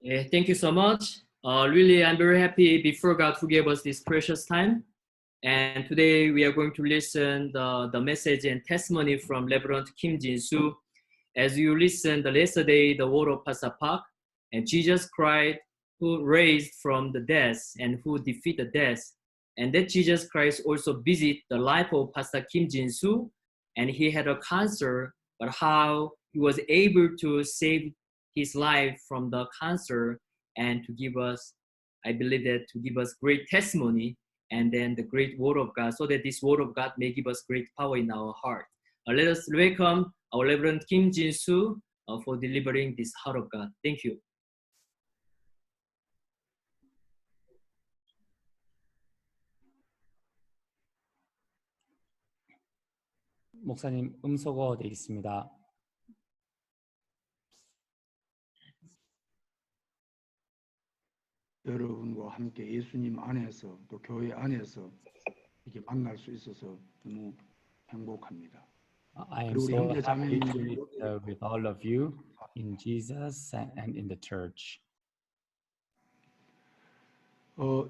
Yeah, thank you so much. Really, I'm very happy before God who gave us this precious time. And today we are going to listen the message and testimony from Reverend Kim Jin-soo. As you listen the yesterday, the word of Pastor Park, and Jesus Christ who raised from the dead and who defeated death. And that Jesus Christ also visit the life of Pastor Kim Jin-soo, and he had a cancer, but how he was able to save his life from the cancer and to give us, I believe that to give us great testimony and then the great word of God, so that this word of God may give us great power in our heart. Let us welcome our Reverend Kim Jin-soo for delivering this heart of God. Thank you. 목사님 음소거 돼 있습니다. 여러분과 함께 예수님 안에서 또 교회 안에서 이렇게 만날 수 있어서 너무 행복합니다. I am 그리고 우리 so 형제 happy to 자매님들 meet with all of you in Jesus and in the church.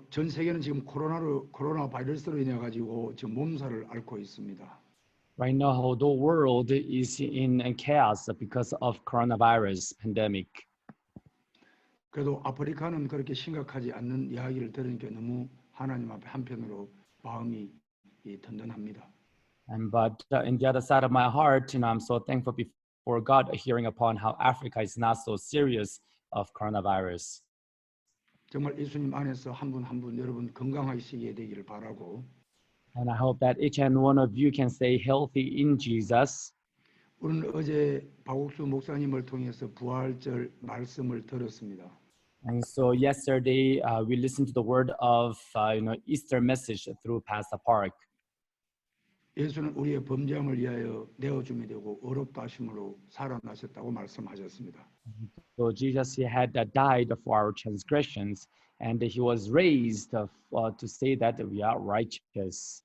전 세계는 지금 코로나 바이러스로 인해 가지고 지금 몸살을 앓고 있습니다. Right now, the world is in chaos because of coronavirus pandemic. 그래도 아프리카는 그렇게 심각하지 않는 이야기를 들으니까 너무 하나님 앞에 한편으로 마음이 든든합니다. But in the other side of my heart, I'm so thankful before God hearing upon how Africa is not so serious of coronavirus. 정말 예수님 안에서 한 분 한 분 여러분 건강하시게 되기를 바라고. And I hope that each and one of you can stay healthy in Jesus. 우리는 어제 박옥수 목사님을 통해서 부활절 말씀을 들었습니다. And so yesterday we listened to the word of Easter message through Pastor Park. 예수는 우리의 범죄함을 위하여 내어줌이 되고 어렵다 하심으로 살아나셨다고 말씀하셨습니다. So Jesus, he had died for our transgressions, and he was raised to say that we are righteous.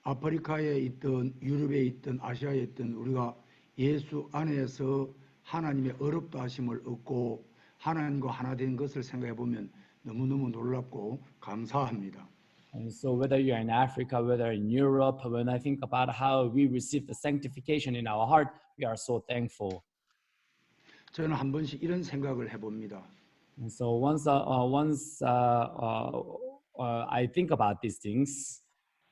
아프리카에 있던 유럽에 있던 아시아에 있던 우리가 예수 안에서 하나님의 어렵다 하심을 얻고 하나님과 하나 된 것을 생각해 보면 너무너무 놀랍고 감사합니다. And so whether you're in Africa, whether in Europe, when I think about how we receive the sanctification in our heart, we are so thankful. 저는 한 번씩 이런 생각을 해봅니다. And so once I think about these things,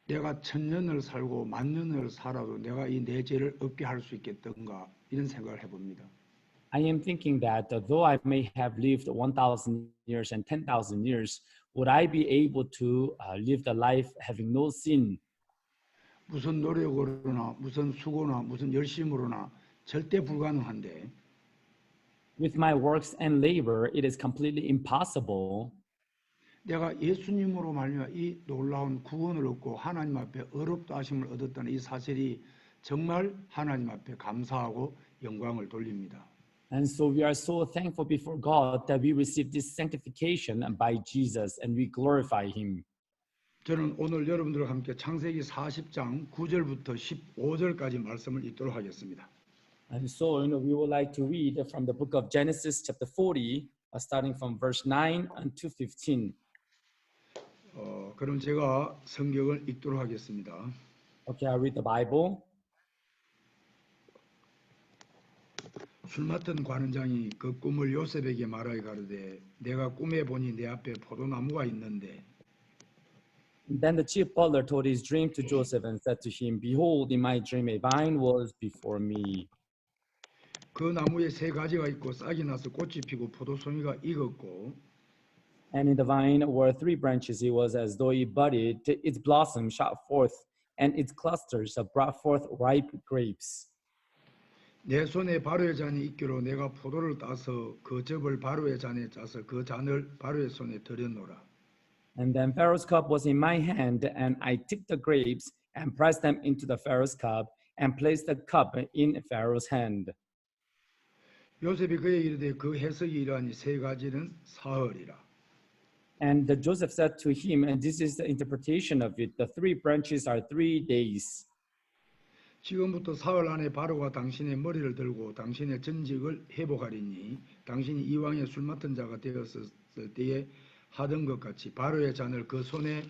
내가 1000년을 살고 10,000년을 살아도 내가 이 내 죄를 없게 할 수 있겠던가 이런 생각을 해봅니다. I am thinking that though I may have lived 1,000 years and 10,000 years, would I be able to live the life having no sin? 무슨 노력으로나 무슨 수고나 무슨 열심으로나 절대 불가능한데 With my works and labor, it is completely impossible. 내가 예수님으로 말미암아 이 놀라운 구원을 얻고 하나님 앞에 어렵다 하심을 얻었다는 이 사실이 정말 하나님 앞에 감사하고 영광을 돌립니다. And so we are so thankful before God that we receive this sanctification by Jesus and we glorify him. 저는 오늘 여러분들과 함께 창세기 40장 9절부터 15절까지 말씀을 읽도록 하겠습니다. And so we would like to read from the book of Genesis chapter 40, starting from verse 9 to 15. 그럼 제가 성경을 읽도록 하겠습니다. Okay, I'll read the Bible. 술 맡은 관원장이 그 꿈을 요셉에게 말하여 가로되 내가 꿈에 보니 내 앞에 포도나무가 있는데 Then the chief butler told his dream to Joseph and said to him, Behold, in my dream a vine was before me. 그 나무에 세 가지가 있고 싹이 나서 꽃이 피고 포도송이가 익었고 And in the vine were 3 branches. It was as though it budded, its blossom shot forth, and its clusters brought forth ripe grapes. 내 손에 바로의 잔이 있기로 내가 포도를 따서 그 즙을 바로의 잔에 짜서 그 잔을 바로의 손에 들여놓으라. And then Pharaoh's cup was in my hand, and I took the grapes and pressed them into the Pharaoh's cup and placed the cup in Pharaoh's hand. 요셉이 그에게 이르되 그 해석이 이러하니 세 가지는 사흘이라. And Joseph said to him, and this is the interpretation of it, the 3 branches are 3 days. 지금부터 사흘 안에 바로가 당신의 머리를 들고 당신의 전직을 회복하리니 당신이 이왕에 술 맡은 자가 되었을 때에 하던 것 같이 바로의 잔을 그 손에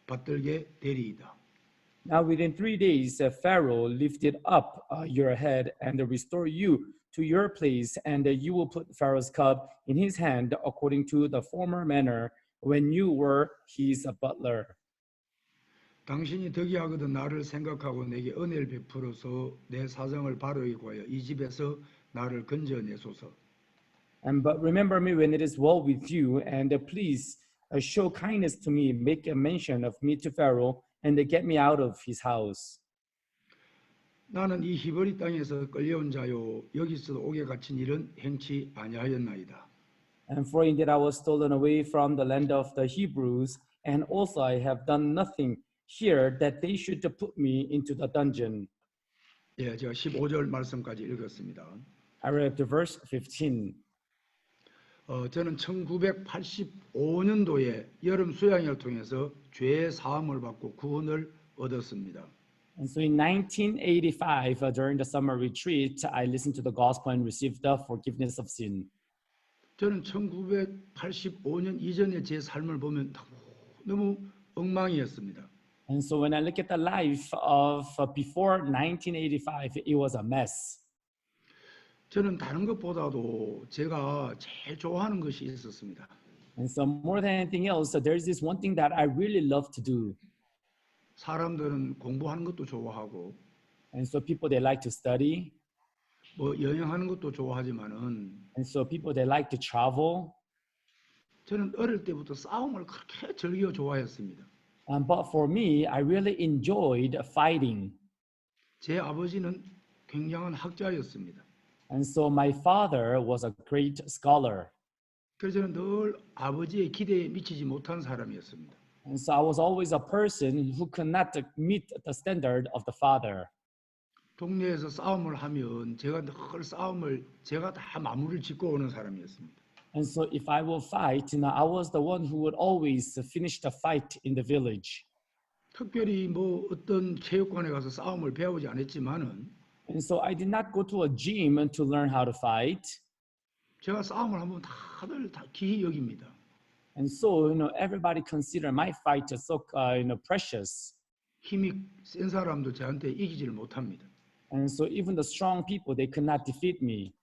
받들게 되리이다. Now within 3 days, Pharaoh lifted up your head and restore you to your place, and you will put Pharaoh's cup in his hand according to the former manner when you were his butler. 당신이 덕이 하거든 나를 생각하고 내게 은혜를 베풀어서 내 사정을 바로에게 구하여 이 집에서 나를 건져내소서. And but remember me when it is well with you, and please show kindness to me, make a mention of me to Pharaoh, and get me out of his house. 나는 이 히브리 땅에서 끌려온 자요 여기서 옥에 갇힌 일은 행치 아니하였나이다. And for indeed I was stolen away from the land of the Hebrews, and also I have done nothing here that they should put me into the dungeon. 예, 제가 15절 말씀까지 읽었습니다. I read to verse 15. 저는 1985년도에 여름 수양을 통해서 죄 사함을 받고 구원을 얻었습니다. And so in 1985, during the summer retreat, I listened to the gospel and received the forgiveness of sin. 저는 1985년 이전의 제 삶을 보면 너무 엉망이었습니다. And so when I look at the life of before 1985, it was a mess. 저는 다른 것보다도 제가 제일 좋아하는 것이 있었습니다. And so more than anything else, there's this one thing that I really love to do. 사람들은 공부하는 것도 좋아하고 And so people, they like to study. 뭐 여행하는 것도 좋아하지만은 And so people, they like to travel. 저는 어릴 때부터 싸움을 그렇게 즐겨 좋아했습니다. But for me, I really enjoyed fighting. 제 아버지는 굉장한 학자였습니다. And so my father was a great scholar. 그래서 저는 늘 아버지의 기대에 미치지 못한 사람이었습니다. And so I was always a person who could not meet the standard of the father. 동네에서 싸움을 하면 제가 늘 싸움을 제가 다 마무리를 짓고 오는 사람이었습니다. And so if I will fight, I was the one who would always finish the fight in the village. 특별히 뭐 어떤 체육관에 가서 싸움을 배우지 않았지만은 And so I did not go to a gym to learn how to fight. 제가 싸움을 하면 다들 다 귀히 여깁니다. And so, everybody consider my fight as so, precious. 힘이 센 사람도 저한테 이기지를 못합니다. And so even the strong people, they could not defeat me.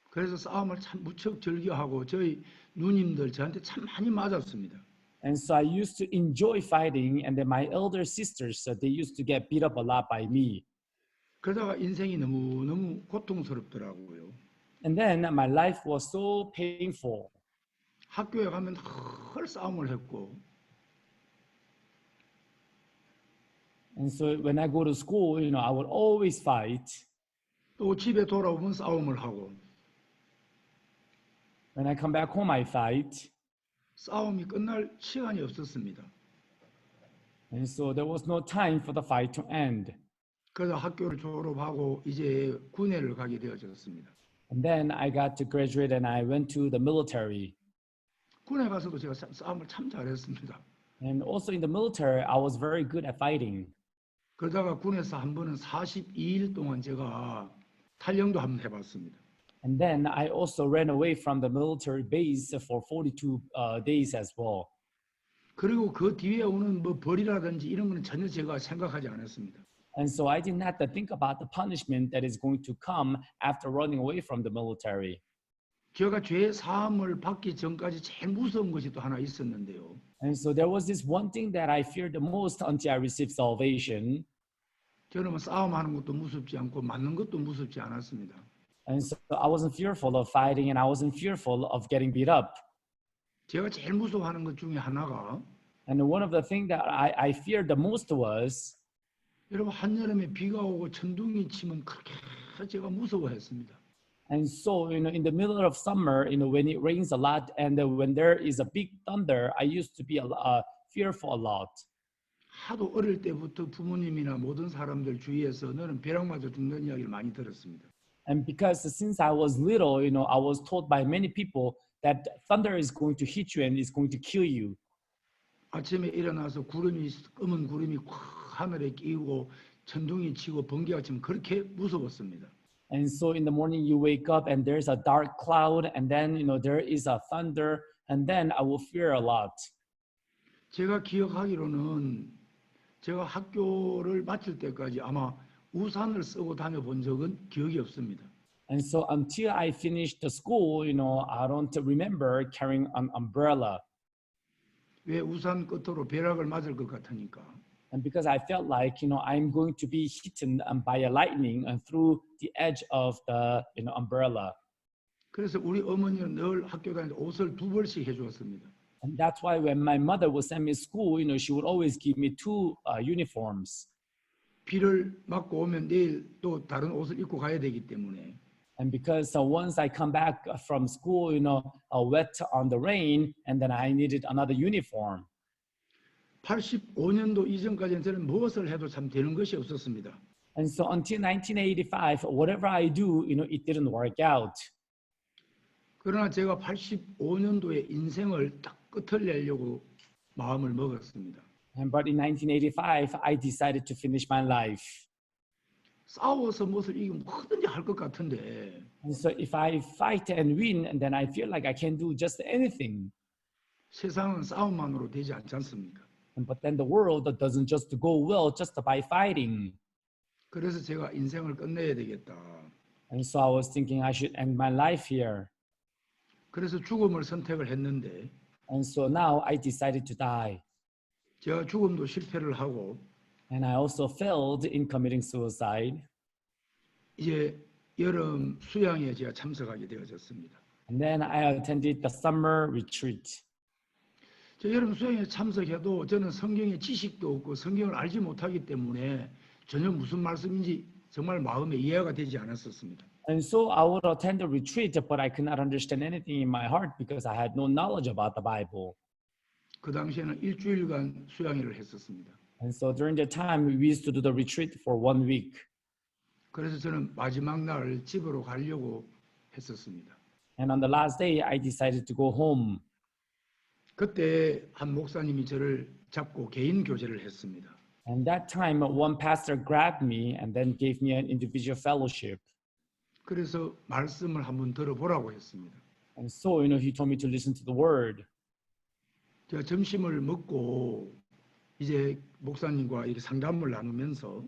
그래서 싸움을 참 무척 즐겨하고 저희 누님들 저한테 참 많이 맞았습니다. And so I used to enjoy fighting, and then my elder sisters, they used to get beat up a lot by me. 그러다가 인생이 너무 고통스럽더라고요. And then my life was so painful. 학교에 가면 늘 싸움을 했고 And so when I go to school, I would always fight. 또 집에 돌아오면 싸움을 하고 When I come back home, I fight. 싸움이 끝날 시간이 없었습니다. And so there was no time for the fight to end. 그래서 학교를 졸업하고 이제 군대를 가게 되어졌습니다. And then I got to graduate and I went to the military. 군에 가서도 제가 싸움을 참 잘했습니다. And also in the military, I was very good at fighting. 그러다가 군에서 한 번은 42일 동안 제가 탈영도 한번 해봤습니다. And then I also ran away from the military base for 42 days as well. 그리고 그 뒤에 오는 뭐 벌이라든지 이런 거는 전혀 제가 생각하지 않았습니다. And so I did not think about the punishment that is going to come after running away from the military. 제가 죄 사함을 받기 전까지 제일 무서운 것이 또 하나 있었는데요. And so there was this one thing that I feared the most until I received salvation. 저는 뭐 싸움하는 것도 무섭지 않고 맞는 것도 무섭지 않았습니다. And so I wasn't fearful of fighting, and I wasn't fearful of getting beat up. 제가 제일 무서워하는 것 중에 하나가 And one of the things that I feared the most was, 여러분 한여름에 비가 오고 천둥이 치면 그렇게 제가 무서워했습니다. and so in the middle of summer, when it rains a lot and when there is a big thunder, I used to be fearful a lot. 하도 어릴 때부터 부모님이나 모든 사람들 주위에서 너는 벼락 맞아 죽는 이야기를 많이 들었습니다. And because since I was little, I was told by many people that thunder is going to hit you and is going to kill you. 아침에 일어나서 검은 구름이 확 하늘에 끼고 천둥이 치고 번개가 치면 그렇게 무서웠습니다. And so in the morning you wake up and there's a dark cloud and then there is a thunder and then I will fear a lot. 제가 기억하기로는 제가 학교를 마칠 때까지 아마 우산을 쓰고 다녀본 적은 기억이 없습니다. And so until I finished the school, I don't remember carrying an umbrella. 왜 우산 끝으로 벼락을 맞을 것 같으니까. And because I felt like, I'm going to be hit by a lightning and through the edge of the umbrella. 그래서 우리 어머니는 늘 학교 다닐 때 옷을 2벌씩 해주었습니다. And that's why when my mother would send me to school, she would always give me 2 uniforms. 비를 맞고 오면 내일 또 다른 옷을 입고 가야 되기 때문에. And because once I come back from school, wet on the rain, and then I needed another uniform. 85년도 이전까지는 저는 무엇을 해도 참 되는 것이 없었습니다. And so until 1985, whatever I do, it didn't work out. 그러나 제가 85년도에 인생을 딱 끝을 내려고 마음을 먹었습니다. But in 1985, I decided to finish my life. 싸워서 무엇을 이기면 뭐든지 할 것 같은데 And so if I fight and win, and then I feel like I can do just anything. 세상은 싸움만으로 되지 않지 않습니까? But then the world doesn't just go well just by fighting. 그래서 제가 인생을 끝내야 되겠다. And so I was thinking I should end my life here. 그래서 죽음을 선택을 했는데 And so now I decided to die. 제가 죽음도 실패를 하고 And I also failed in committing suicide. 이제 여름 수양에 제가 참석하게 되어졌습니다. And then I attended the summer retreat. 저 여름 수양에 참석해도 저는 성경의 지식도 없고 성경을 알지 못하기 때문에 전혀 무슨 말씀인지 정말 마음에 이해가 되지 않았었습니다. And so I would attend the retreat, but I could not understand anything in my heart because I had no knowledge about the Bible. 그 당시에는 일주일간 수양회를 했었습니다. And so during the time, we used to do the retreat for 1 week. 그래서 저는 마지막 날 집으로 가려고 했었습니다. And on the last day, I decided to go home. 그때 한 목사님이 저를 잡고 개인 교제를 했습니다. And that time, one pastor grabbed me and then gave me an individual fellowship. 그래서 말씀을 한번 들어보라고 했습니다. And so, he told me to listen to the word. 제가 점심을 먹고 이제 목사님과 이렇게 상담을 나누면서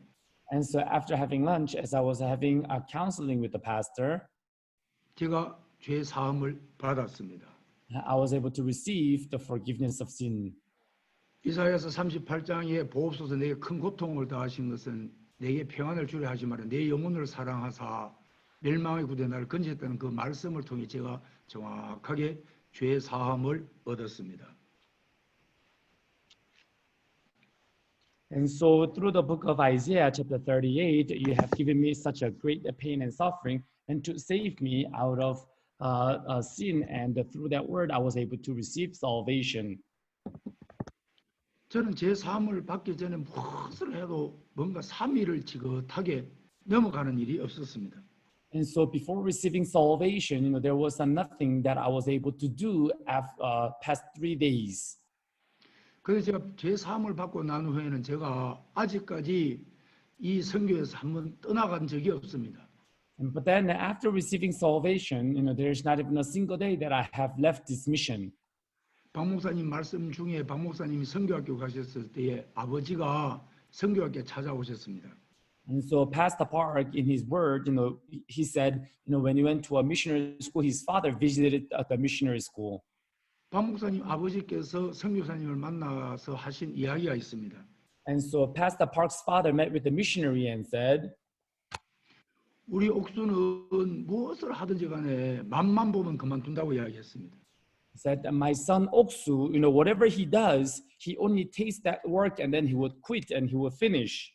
And so after having lunch, as I was having a counseling with the pastor, 제가 죄 사함을 받았습니다. I was able to receive the forgiveness of sin. 이사야서 38장에 보옵소서 내게 큰 고통을 더하신 것은 내게 평안을 주려 하지 마라 내 영혼을 사랑하사 멸망의 구대 나를 건졌다는 그 말씀을 통해 제가 정확하게 죄 사함을 얻었습니다. And so through the book of Isaiah, chapter 38, you have given me such a great pain and suffering, and to save me out of sin, and through that word, I was able to receive salvation. 저는 제 사함을 받기 전에 무엇을 해도 뭔가 3일을 지긋하게 넘어가는 일이 없었습니다. And so before receiving salvation, there was nothing that I was able to do after past 3 days. 그래서 제가 제 사함을 받고 난 후에는 제가 아직까지 이 선교에서 한번 떠나간 적이 없습니다. But then after receiving salvation, there's not even a single day that I have left this mission. 박 목사님 말씀 중에 박 목사님이 선교학교 가셨을 때에 아버지가 선교학교에 찾아오셨습니다. And so Pastor Park, in his word, he said, when he went to a missionary school, his father visited at the missionary school. 박 목사님 아버지께서 선교사님을 만나서 하신 이야기가 있습니다. And so Pastor Park's father met with the missionary and said, 우리 옥수는 무엇을 하든지 간에 맛만 보면 그만둔다고 이야기했습니다. He said, my son Oksu, whatever he does, he only tastes that work and then he would quit and he would finish.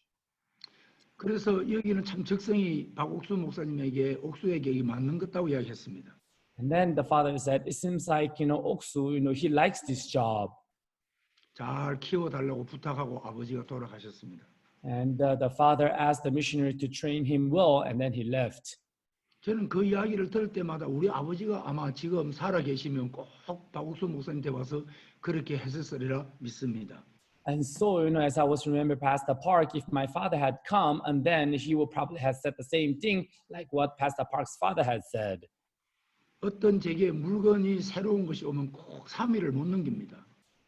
그래서 여기는 참 적성이 박옥수 목사님에게 옥수에게 맞는 것 같다고 이야기했습니다. And then the father said, it seems like, Oksu, he likes this job. 잘 키워달라고 부탁하고 아버지가 돌아가셨습니다. And the father asked the missionary to train him well, and then he left. 저는 그 이야기를 들을 때마다 우리 아버지가 아마 지금 살아 계시면 꼭 박옥수 목사님한테 와서 그렇게 했었으리라 믿습니다. And so, as I was remember Pastor Park, if my father had come, and then he would probably have said the same thing, like what Pastor Park's father had said. 어떤 제게 물건이 새로운 것이 오면 꼭 3일을 못 넘깁니다.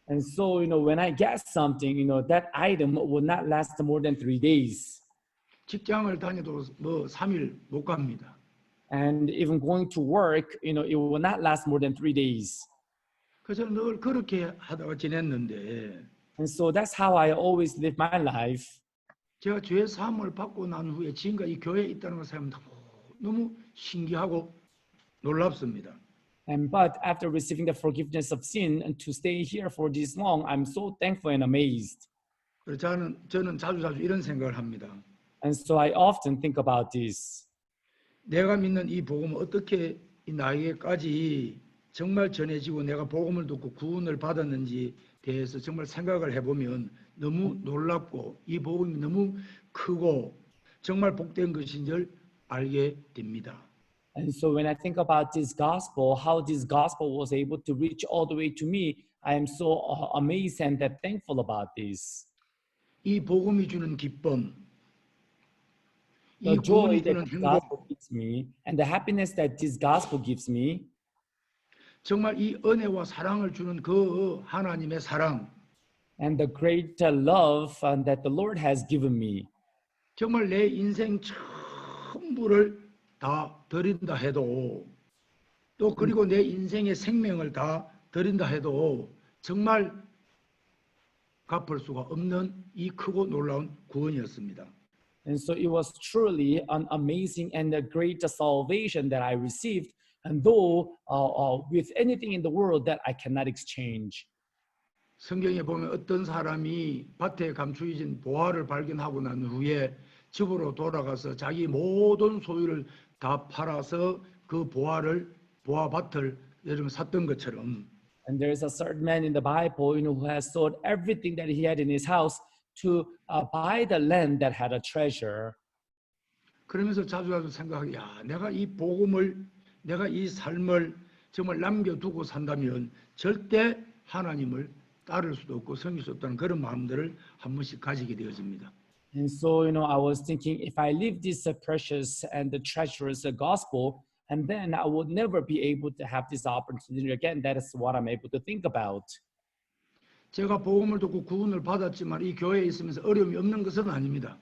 And so, when I get something, that item will not last more than 3 days. 직장을 다녀도 뭐 3일 못 갑니다. And even going to work, it will not last more than 3 days. 그래서 늘 그렇게 하다가 지냈는데 And so that's how I always live my life. 제가 죄 사함을 받고 난 후에 지금까지 이 교회에 있다는 것을 하면 너무 신기하고 놀랍습니다. But after receiving the forgiveness of sin and to stay here for this long, I'm so thankful and amazed. 그래서 저는 자주 이런 생각을 합니다. And so I often think about this. 내가 믿는 이 복음을 어떻게 이 나에게까지 정말 전해지고 내가 복음을 듣고 구원을 받았는지 대해서 정말 생각을 해보면 너무 놀랍고 이 복음이 너무 크고 정말 복된 것인 줄 알게 됩니다. And so when I think about this gospel, how this gospel was able to reach all the way to me, I am so amazed and thankful about this. 이 복음이 주는 기쁨, 이 The joy 구원이 that 주는 this 행복, gospel gives me and the happiness that this gospel gives me, 정말 이 은혜와 사랑을 주는 그 하나님의 사랑, and the great love that the Lord has given me. 정말 내 인생 전부를 다 드린다 해도 또 그리고 내 인생의 생명을 다 드린다 해도 정말 갚을 수가 없는 이 크고 놀라운 구원이었습니다. And so it was truly an amazing and a great salvation that I received, and though with anything in the world that I cannot exchange. 성경에 보면 어떤 사람이 밭에 감추어진 보화를 발견하고 난 후에 집으로 돌아가서 자기 모든 소유를 다 팔아서 그 보화밭을 예를 샀던 것처럼 And there is a certain man in the Bible, who has sold everything that he had in his house to buy the land that had a treasure. 그러면서 자주 생각하게 내가 이 복음을 내가 이 삶을 정말 남겨두고 산다면 절대 하나님을 따를 수도 없고 섬길 수 없다는 그런 마음들을 한 번씩 가지게 되어집니다. And so, I was thinking, if I leave this precious and the treacherous gospel, and then I would never be able to have this opportunity again. That is what I'm able to think about. 제가 복음을 듣고 구원을 받았지만 이 교회에 있으면서 어려움이 없는 것은 아닙니다.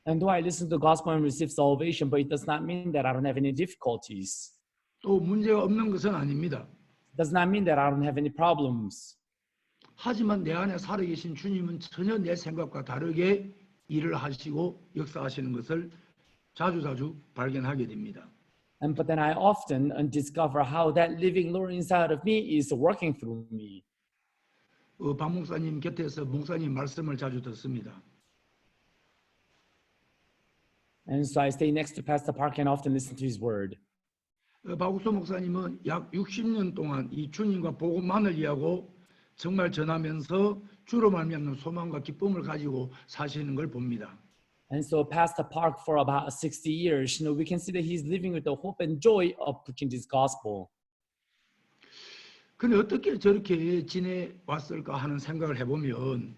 And though I listen to the gospel and receive salvation, but it does not mean that I don't have any difficulties. 또 문제가 없는 것은 아닙니다. It does not mean that I don't have any problems. 하지만 내 안에 살아계신 주님은 전혀 내 생각과 다르게 일을 하시고 역사하시는 것을 자주 발견하게 됩니다. But then I often discover how that living Lord inside of me is working through me. 박 목사님 곁에서 목사님 말씀을 자주 듣습니다. And so I stay next to Pastor Park and often listen to his word. 박욱수 목사님은 약 60년 동안 이 주님과 복음만을 이해하고 정말 전하면서 주로 말미암는 소망과 기쁨을 가지고 사시는 걸 봅니다. And so Pastor Park, for about 60 years, we can see that he's living with the hope and joy of preaching this gospel. 근데 어떻게 저렇게 지내왔을까 하는 생각을 해보면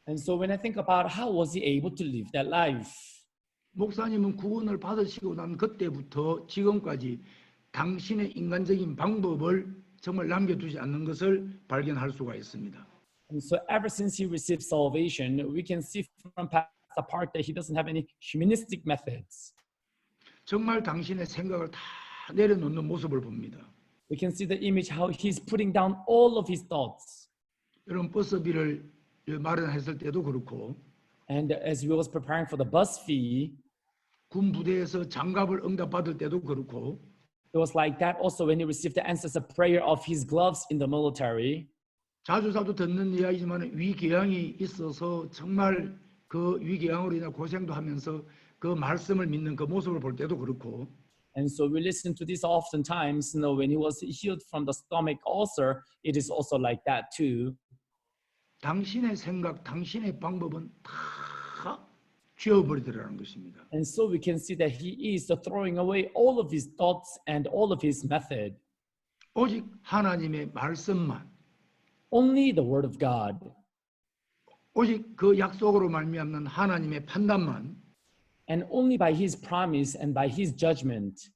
And so when I think about how was he able to live that life? 목사님은 구원을 받으시고 난 그때부터 지금까지 당신의 인간적인 방법을 정말 남겨두지 않는 것을 발견할 수가 있습니다. And so ever since he received salvation, we can see from Pastor Park that he doesn't have any humanistic methods. 정말 당신의 생각을 다 내려놓는 모습을 봅니다. We can see the image how he's putting down all of his thoughts. 여러분 버스비를 마련했을 때도 그렇고 And as we was preparing for the bus fee, 군 부대에서 장갑을 응답받을 때도 그렇고 it was like that also when he received the answers of prayer of his gloves in the military. 자주 듣는 이야기지만 위궤양이 있어서 정말 그 위궤양으로 인한 고생도 하면서 그 말씀을 믿는 그 모습을 볼 때도 그렇고 And so we listen to this oftentimes, when he was healed from the stomach ulcer, it is also like that too. 당신의 생각, 당신의 방법은 다 지워버리더라는 것입니다. And so we can see that he is throwing away all of his thoughts and all of his method. 오직 하나님의 말씀만 Only the word of God. 오직 그 약속으로 말미암는 하나님의 판단만 and only by his promise and by his judgment,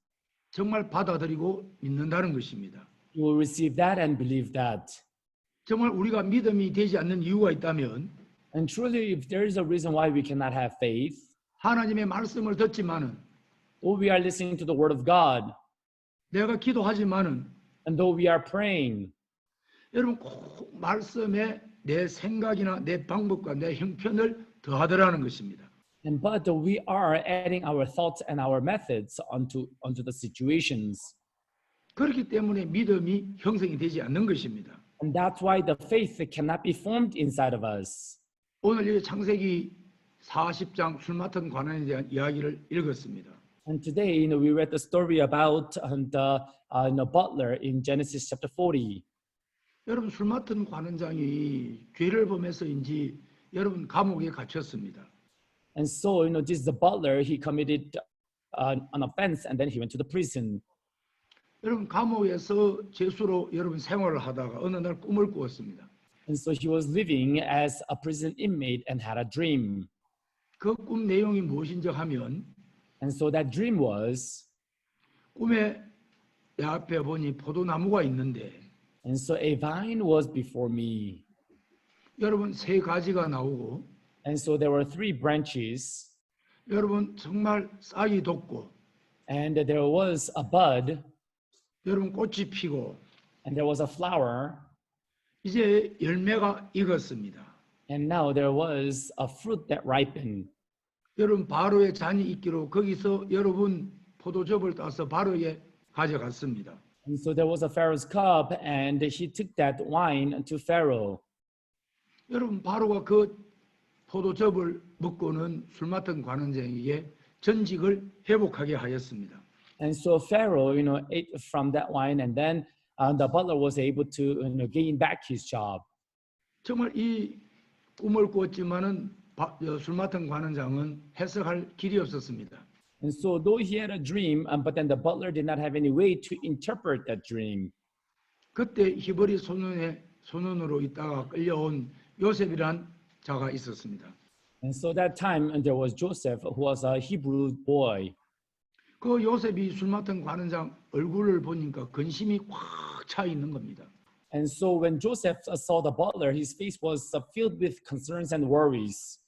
정말 받아들이고 믿는다는 것입니다. you will receive that and believe that. 정말 우리가 믿음이 되지 않는 이유가 있다면 And truly, if there is a reason why we cannot have faith, 하나님의 말씀을 듣지만은 though we are listening to the word of God, 내가 기도하지만은 and though we are praying, 여러분 꼭 말씀에 내 생각이나 내 방법과 내 형편을 더하더라는 것입니다. and but we are adding our thoughts and our methods onto the situations. 그렇기 때문에 믿음이 형성이 되지 않는 것입니다. And that's why the faith cannot be formed inside of us. 오늘 이 창세기 40장 술 맡은 관원에 대한 이야기를 읽었습니다. And today, we read the story about the butler in Genesis chapter 40. 여러분 술 맡은 관원장이 죄를 범해서인지 여러분 감옥에 갇혔습니다. And so, this is the butler, he committed an offense and then he went to the prison. 여러분 감옥에서 죄수로 여러분 생활을 하다가 어느 날 꿈을 꾸었습니다. And so he was living as a prison inmate and had a dream. 그 꿈 내용이 무엇인지 하면 And so that dream was, 꿈에 내 앞에 보니 포도나무가 있는데 and so a vine was before me. 여러분 세 가지가 나오고 And so there were 3 branches, 여러분 정말 싹이 돋고 and there was a bud, 여러분 꽃이 피고 and there was a flower, 이제 열매가 익었습니다. and now there was a fruit that ripened. 여러분 바로의 잔이 있기로 거기서 여러분 포도즙을 따서 바로에 가져갔습니다. And so there was a Pharaoh's cup, and he took that wine to Pharaoh. 여러분 바로가 그 포도즙을 먹고는 술 맡은 관원장에게 전직을 회복하게 하였습니다. And so Pharaoh, ate from that wine, and then the butler was able to gain back his job. 정말 이 꿈을 꾸었지만은 술 맡은 관원장은 해석할 길이 없었습니다. And so though he had a dream, but then the butler did not have any way to interpret that dream. 그때 히브리 소년으로 있다가 끌려온 요셉이란 자가 있었습니다. And so that time, and there was Joseph, who was a Hebrew boy. 그 요셉이 술 맡은 관원장 얼굴을 보니까 근심이 꽉 차 있는 겁니다. And so when Joseph saw the butler, his face was filled with concerns and worries.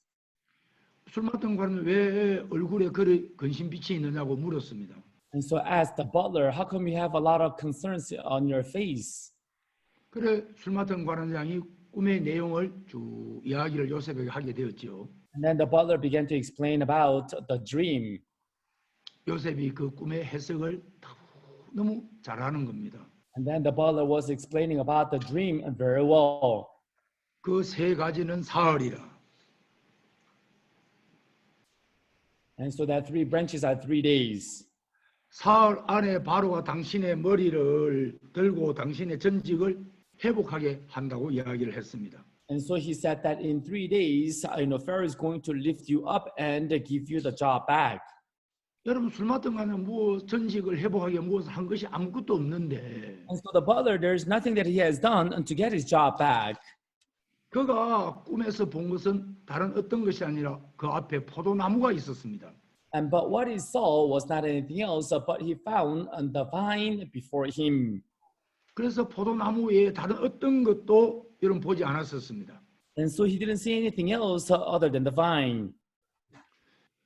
술 맡은 관원은 왜 얼굴에 그리 근심빛이 있느냐고 물었습니다. And so asked the butler, how come you have a lot of concerns on your face? 그래 술 맡은 관원장이 꿈의 내용을 쭉 이야기를 요셉에게 하게 되었죠. And then the butler began to explain about the dream. 요셉이 그 꿈의 해석을 너무 잘하는 겁니다. And then the butler was explaining about the dream very well. 그 세 가지는 사흘이라. And so that 3 branches are 3 days. 사흘 안에 바로가 당신의 머리를 들고 당신의 전직을 회복하게 한다고 이야기를 했습니다. And so he said that in 3 days, Pharaoh is going to lift you up and give you the job back. 여러분 술 맡은 간에 전직을 회복하게 무엇을 한 것이 아무것도 없는데 And so the butler, there's nothing that he has done to get his job back. 그가 꿈에서 본 것은 다른 어떤 것이 아니라 그 앞에 포도나무가 있었습니다. And but what he saw was not anything else, but he found the vine before him. 그래서 포도나무 외에 다른 어떤 것도 여러분 보지 않았었습니다. And so he didn't see anything else other than the vine.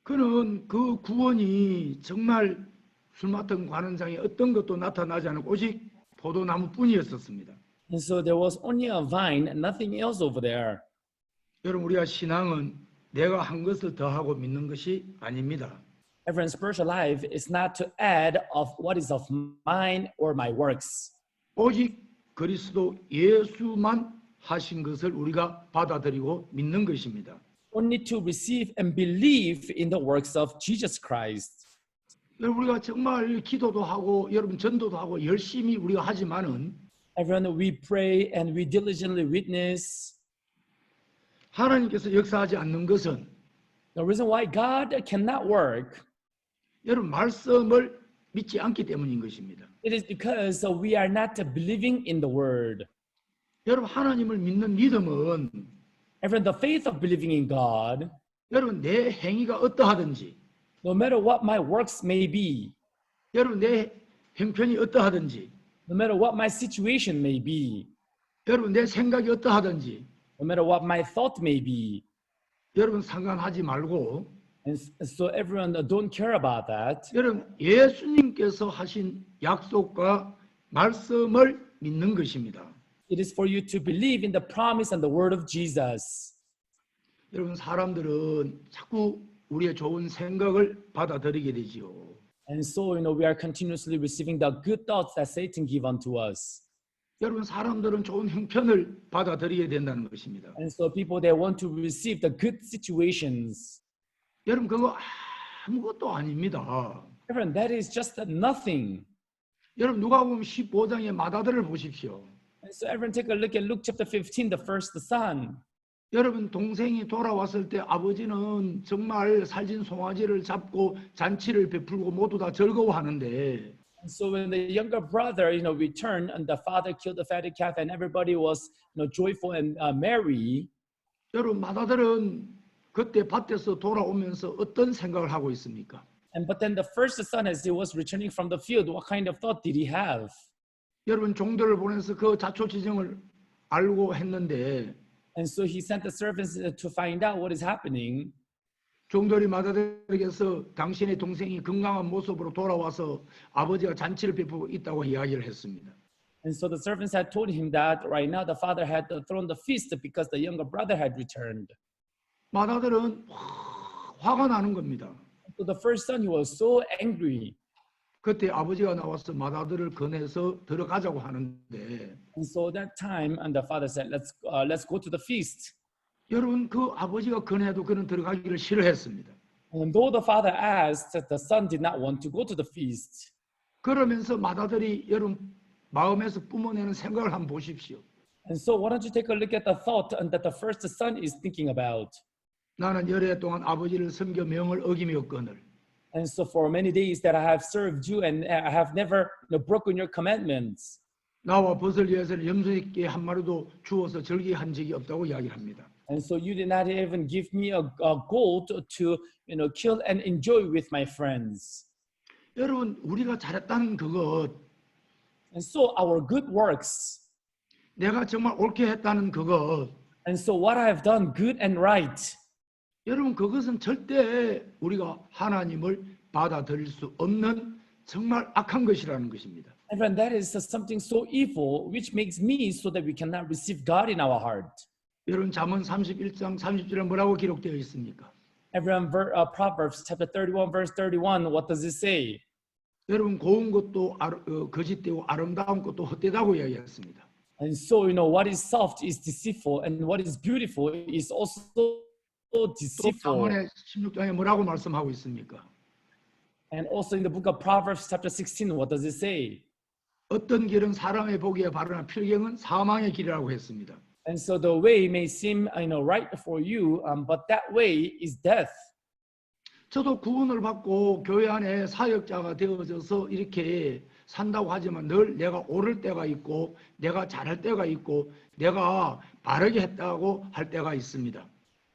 그는 그 구원이 정말 술 맡은 관원장에 어떤 것도 나타나지 않고 오직 포도나무뿐이었었습니다. And so there was only a vine and nothing else over there. 여러분 우리가 신앙은 내가 한 것을 더하고 믿는 것이 아닙니다. Everyone's spiritual life is not to add of what is of mine or my works. 오직 그리스도 예수만 하신 것을 우리가 받아들이고 믿는 것입니다. Only to receive and believe in the works of Jesus Christ. 여러분 우리가 정말 기도도 하고 여러분 전도도 하고 열심히 우리가 하지만은 Everyone, we pray and we diligently witness. 하나님께서 역사하지 않는 것은 The reason why God cannot work, 여러분 말씀을 믿지 않기 때문인 것입니다. it is because we are not believing in the word. 여러분 하나님을 믿는 믿음은 And the faith of believing in God, 여러분 내 행위가 어떠하든지, no matter what my works may be, 여러분 내 형편이 어떠하든지, no matter what my situation may be, 여러분 내 생각이 어떠하든지, no matter what my thought may be, 여러분 상관하지 말고 and so everyone don't care about that. 여러분 예수님께서 하신 약속과 말씀을 믿는 것입니다. It is for you to believe in the promise and the word of Jesus. 여러분 사람들은 자꾸 우리의 좋은 생각을 받아들이게 되지요. And so, we are continuously receiving the good thoughts that Satan give unto us. 여러분 사람들은 좋은 형편을 받아들이게 된다는 것입니다. And so people, they want to receive the good situations. 여러분 그거 아무것도 아닙니다. Everyone, that is just nothing. 여러분 누가복음 15장의 맏아들을 보십시오. And so everyone take a look at Luke chapter 15, the first son. 여러분 동생이 돌아왔을 때 아버지는 정말 살진 송아지를 잡고 잔치를 베풀고 모두 다 즐거워하는데 And so when the younger brother, returned, and the father killed the fatted calf, and everybody was, joyful and merry. 여러분 맏아들은 그때 밭에서 돌아오면서 어떤 생각을 하고 있습니까? But then the first son, as he was returning from the field, what kind of thought did he have? 여러분 종들을 보내서 그 자초지정을 알고 했는데 And so he sent the servants to find out what is happening. 종들이 맏아들에게서 당신의 동생이 건강한 모습으로 돌아와서 아버지가 잔치를 베푸고 있다고 이야기를 했습니다. And so the servants had told him that right now the father had thrown the feast because the younger brother had returned. 맏아들은 화가 나는 겁니다. So the first son, he was so angry. 그때 아버지가 나와서 맏아들을 꺼내서 들어가자고 하는데 And so that time, and the father said, let's go to the feast. 여러분 그 아버지가 꺼내도 그는 들어가기를 싫어했습니다. And though the father asked, the son did not want to go to the feast. 그러면서 맏아들이 여러분 마음에서 뿜어내는 생각을 한번 보십시오. And so why don't you take a look at the thought and that the first son is thinking about? 나는 열해 동안 아버지를 섬겨 명을 어기며 거늘 And so for many days that I have served you and I have never broken your commandments. 나와 벗을 위해서는 염소새끼 한 마리도 주어서 절기한 적이 없다고 이야기를 합니다. And so you did not even give me a goat to kill and enjoy with my friends. 여러분 우리가 잘했다는 그것, And so our good works, 내가 정말 옳게 했다는 그것, and so what I have done good and right, 여러분 그것은 절대 우리가 하나님을 받아들일 수 없는 정말 악한 것이라는 것입니다. and that is something so evil which makes me so that we cannot receive God in our heart. 여러분 잠언 31장 30절에 뭐라고 기록되어 있습니까? Everyone, Proverbs chapter 31 verse 31, what does it say? 여러분 고운 것도 거짓되고 아름다운 것도 헛되다고 이야기했습니다. And so what is soft is deceitful, and what is beautiful is also 또 deceitful. 잠언의 16장에 뭐라고 말씀하고 있습니까? And also in the book of Proverbs chapter 16, what does it say? 어떤 길은 사람의 보기에 바르나 필경은 사망의 길이라고 했습니다. And so the way may seem right for you, but that way is death. 저도 구원을 받고 교회 안에 사역자가 되어져서 이렇게 산다고 하지만 늘 내가 옳을 때가 있고 내가 잘할 때가 있고 내가 바르게 했다고 할 때가 있습니다.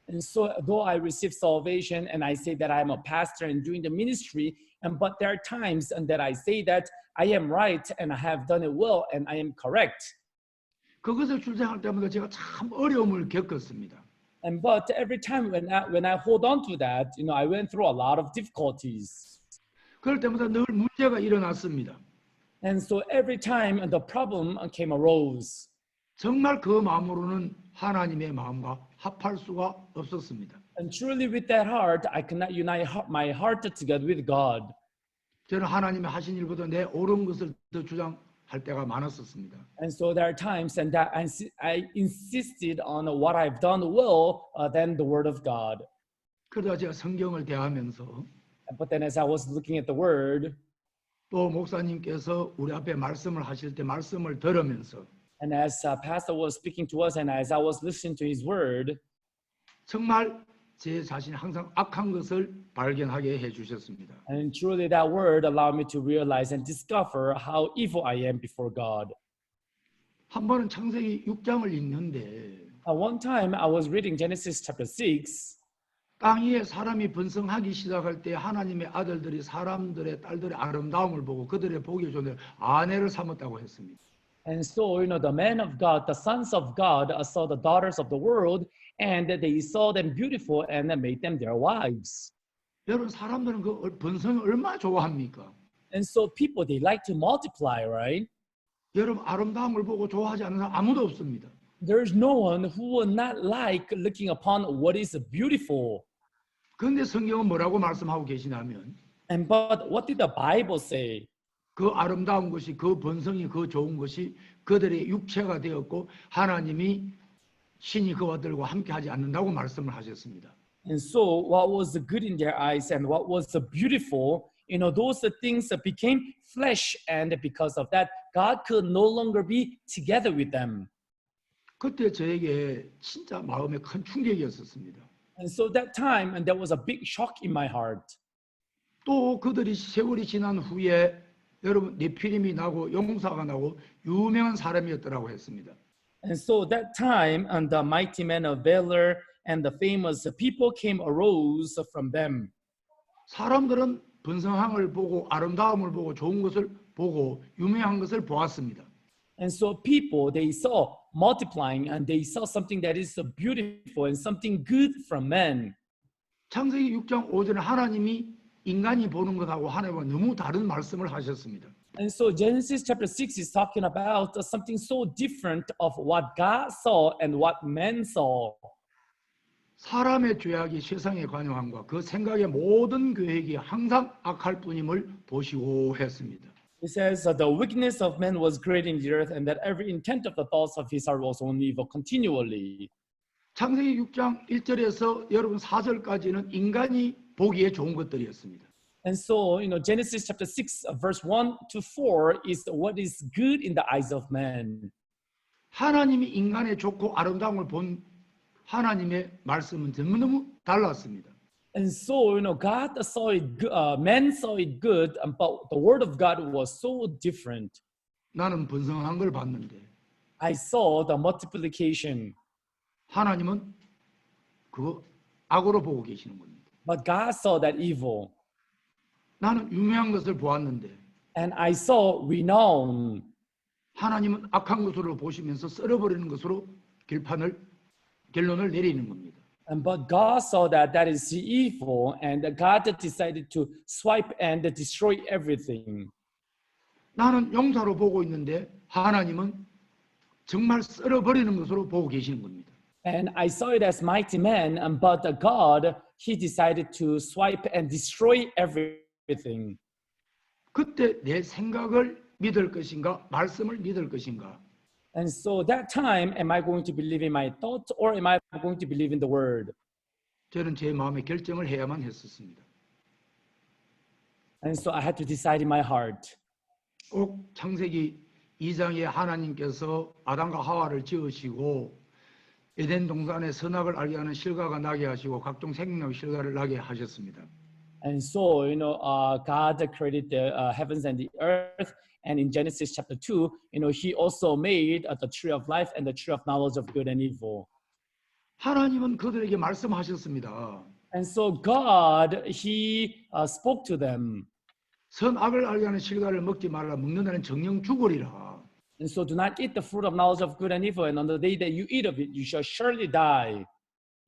And so though I receive salvation and I say that I'm a pastor and doing the ministry, but there are times that I say that I am right and I have done it well and I am correct. 그것을 주장할 때마다 제가 참 어려움을 겪었습니다. But every time when I hold on to that, I went through a lot of difficulties. 그럴 때마다 늘 문제가 일어났습니다. And so every time the problem arose. 정말 그 마음으로는 하나님의 마음과 합할 수가 없었습니다. And truly with that heart, I cannot unite my heart together with God. 저는 하나님의 하신 일보다 내 옳은 것을 더 주장할 때가 많았었습니다. And so there are times and that I insisted on what I've done well than the word of God. 그러다 제가 성경을 대하면서 But then as I was looking at the word, 또 목사님께서 우리 앞에 말씀을 하실 때 말씀을 들으면서 and as pastor was speaking to us and as I was listening to his word, 정말 제 자신이 항상 악한 것을 발견하게 해주셨습니다. and truly that word allowed me to realize and discover how evil I am before God. 한 번은 창세기 6장을 읽는데 One time I was reading Genesis chapter 6, 땅 위에 사람이 번성하기 시작할 때 하나님의 아들들이 사람들의 딸들의 아름다움을 보고 그들의 보기 좋은 아내를 삼았다고 했습니다. and so, the men of God, the sons of God, saw the daughters of the world, and they saw them beautiful and made them their wives. 여러분 사람들은 그 번성을 얼마나 좋아합니까? And so people, they like to multiply, right? 여러분 아름다움을 보고 좋아하지 않는 사람 아무도 없습니다. There's no one who will not like looking upon what is beautiful. 그런데 성경은 뭐라고 말씀하고 계시냐면 But what did the Bible say? 그 아름다운 것이 그 번성이 그 좋은 것이 그들의 육체가 되었고 하나님이 신이 그와들과 함께 하지 않는다고 말씀을 하셨습니다. And so what was good in their eyes and what was beautiful, those things became flesh, and because of that, God could no longer be together with them. 그때 저에게 진짜 마음에 큰 충격이었었습니다. And so that time, and there was a big shock in my heart. 또 그들이 세월이 지난 후에 여러분 네피림이 나고 용사가 나고 유명한 사람이었더라고 했습니다. And so that time, and the mighty men of valor and the famous people arose from them. 사람들은 번성함을 보고 아름다움을 보고 좋은 것을 보고 유명한 것을 보았습니다. And so people, they saw multiplying and they saw something that is so beautiful and something good from men. 창세기 6장 5절에 하나님이 인간이 보는 것하고 하나님과 너무 다른 말씀을 하셨습니다. And so Genesis chapter 6 is talking about something so different of what God saw and what men saw. 사람의 죄악이 세상에 관여함과 그 생각의 모든 계획이 항상 악할 뿐임을 보시고 했습니다. It says the wickedness of man was great in the earth and that every intent of the thoughts of his heart was only evil continually. 창세기 6장 1절에서 여러분 4절까지는 인간이 보기에 좋은 것들이었습니다. And so, Genesis chapter 6, verse 1 to 4 is what is good in the eyes of man. 하나님이 인간의 좋고 아름다움을 본 하나님의 말씀은 너무너무 달랐습니다. And so, God saw it, man saw it good, but the word of God was so different. 나는 번성한 걸 봤는데 I saw the multiplication, 하나님은 그거 악으로 보고 계시는 겁니다. but God saw that evil. 나는 유명한 것을 보았는데 And I saw renown. 하나님은 악한 것으로 보시면서 썰어버리는 것으로 결론을 내리는 겁니다. But God saw that is evil, and God decided to swipe and destroy everything. 나는 용사로 보고 있는데 하나님은 정말 썰어버리는 것으로 보고 계시는 겁니다. And I saw it as mighty men, but God, He decided to swipe and destroy everything. 그때 내 생각을 믿을 것인가 말씀을 믿을 것인가 And so that time, am I going to believe in my thoughts or am I going to believe in the word? 저는 제 마음에 결정을 해야만 했었습니다. And so I had to decide in my heart. 꼭 창세기 2장에 하나님께서 아담과 하와를 지으시고 에덴 동산에 선악을 알게 하는 실과가 나게 하시고 각종 생명나무 실과를 나게 하셨습니다. And so, God created the heavens and the earth. And in Genesis chapter 2, He also made the tree of life and the tree of knowledge of good and evil. 하나님은 그들에게 말씀하셨습니다. And so God, He spoke to them. 선악을 알게 하는 실과를 먹지 말라. 먹는다는 정령 죽으리라. And so do not eat the fruit of knowledge of good and evil. And on the day that you eat of it, you shall surely die.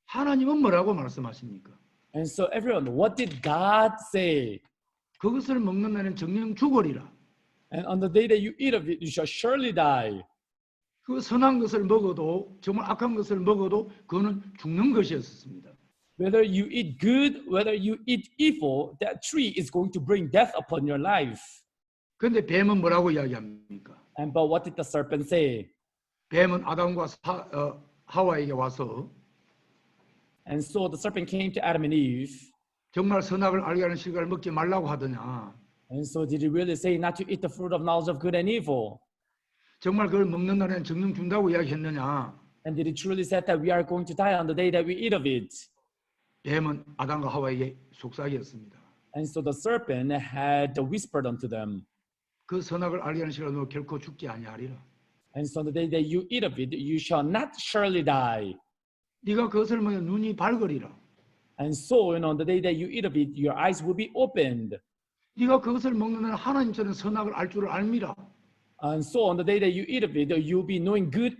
하나님은 뭐라고 말씀하십니까? And so everyone, what did God say? 그것을 먹는다는 정령 죽으리라. And on the day that you eat of it, you shall surely die. 그 선한 것을 먹어도 정말 악한 것을 먹어도 그거는 죽는 것이었습니다. Whether you eat good, whether you eat evil, that tree is going to bring death upon your life. 그런데 뱀은 뭐라고 이야기합니까? But what did the serpent say? 뱀은 아담과 하와에게 와서 And so the serpent came to Adam and Eve. 정말 선악을 알게 하는 실과를 먹지 말라고 하더냐? And so did he really say not to eat the fruit of knowledge of good and evil? 정말 그걸 먹는 날에는 정령 준다고 이야기했느냐? And did he truly say that we are going to die on the day that we eat of it? 뱀은 아담과 하와에게 속삭였습니다. And so the serpent had whispered unto them. 그 선악을 알게 하는 실과로 너 결코 죽지 아니하리라. And so on the day that you eat of it, you shall not surely die. 네가 그것을 먹어 눈이 밝으리라. And so, on the day that you eat of it, your eyes will be opened. 네가 그것을 먹는 날 하나님처럼 선악을 알 줄을 알미라. And so, on the day that you eat of it, you'll be knowing good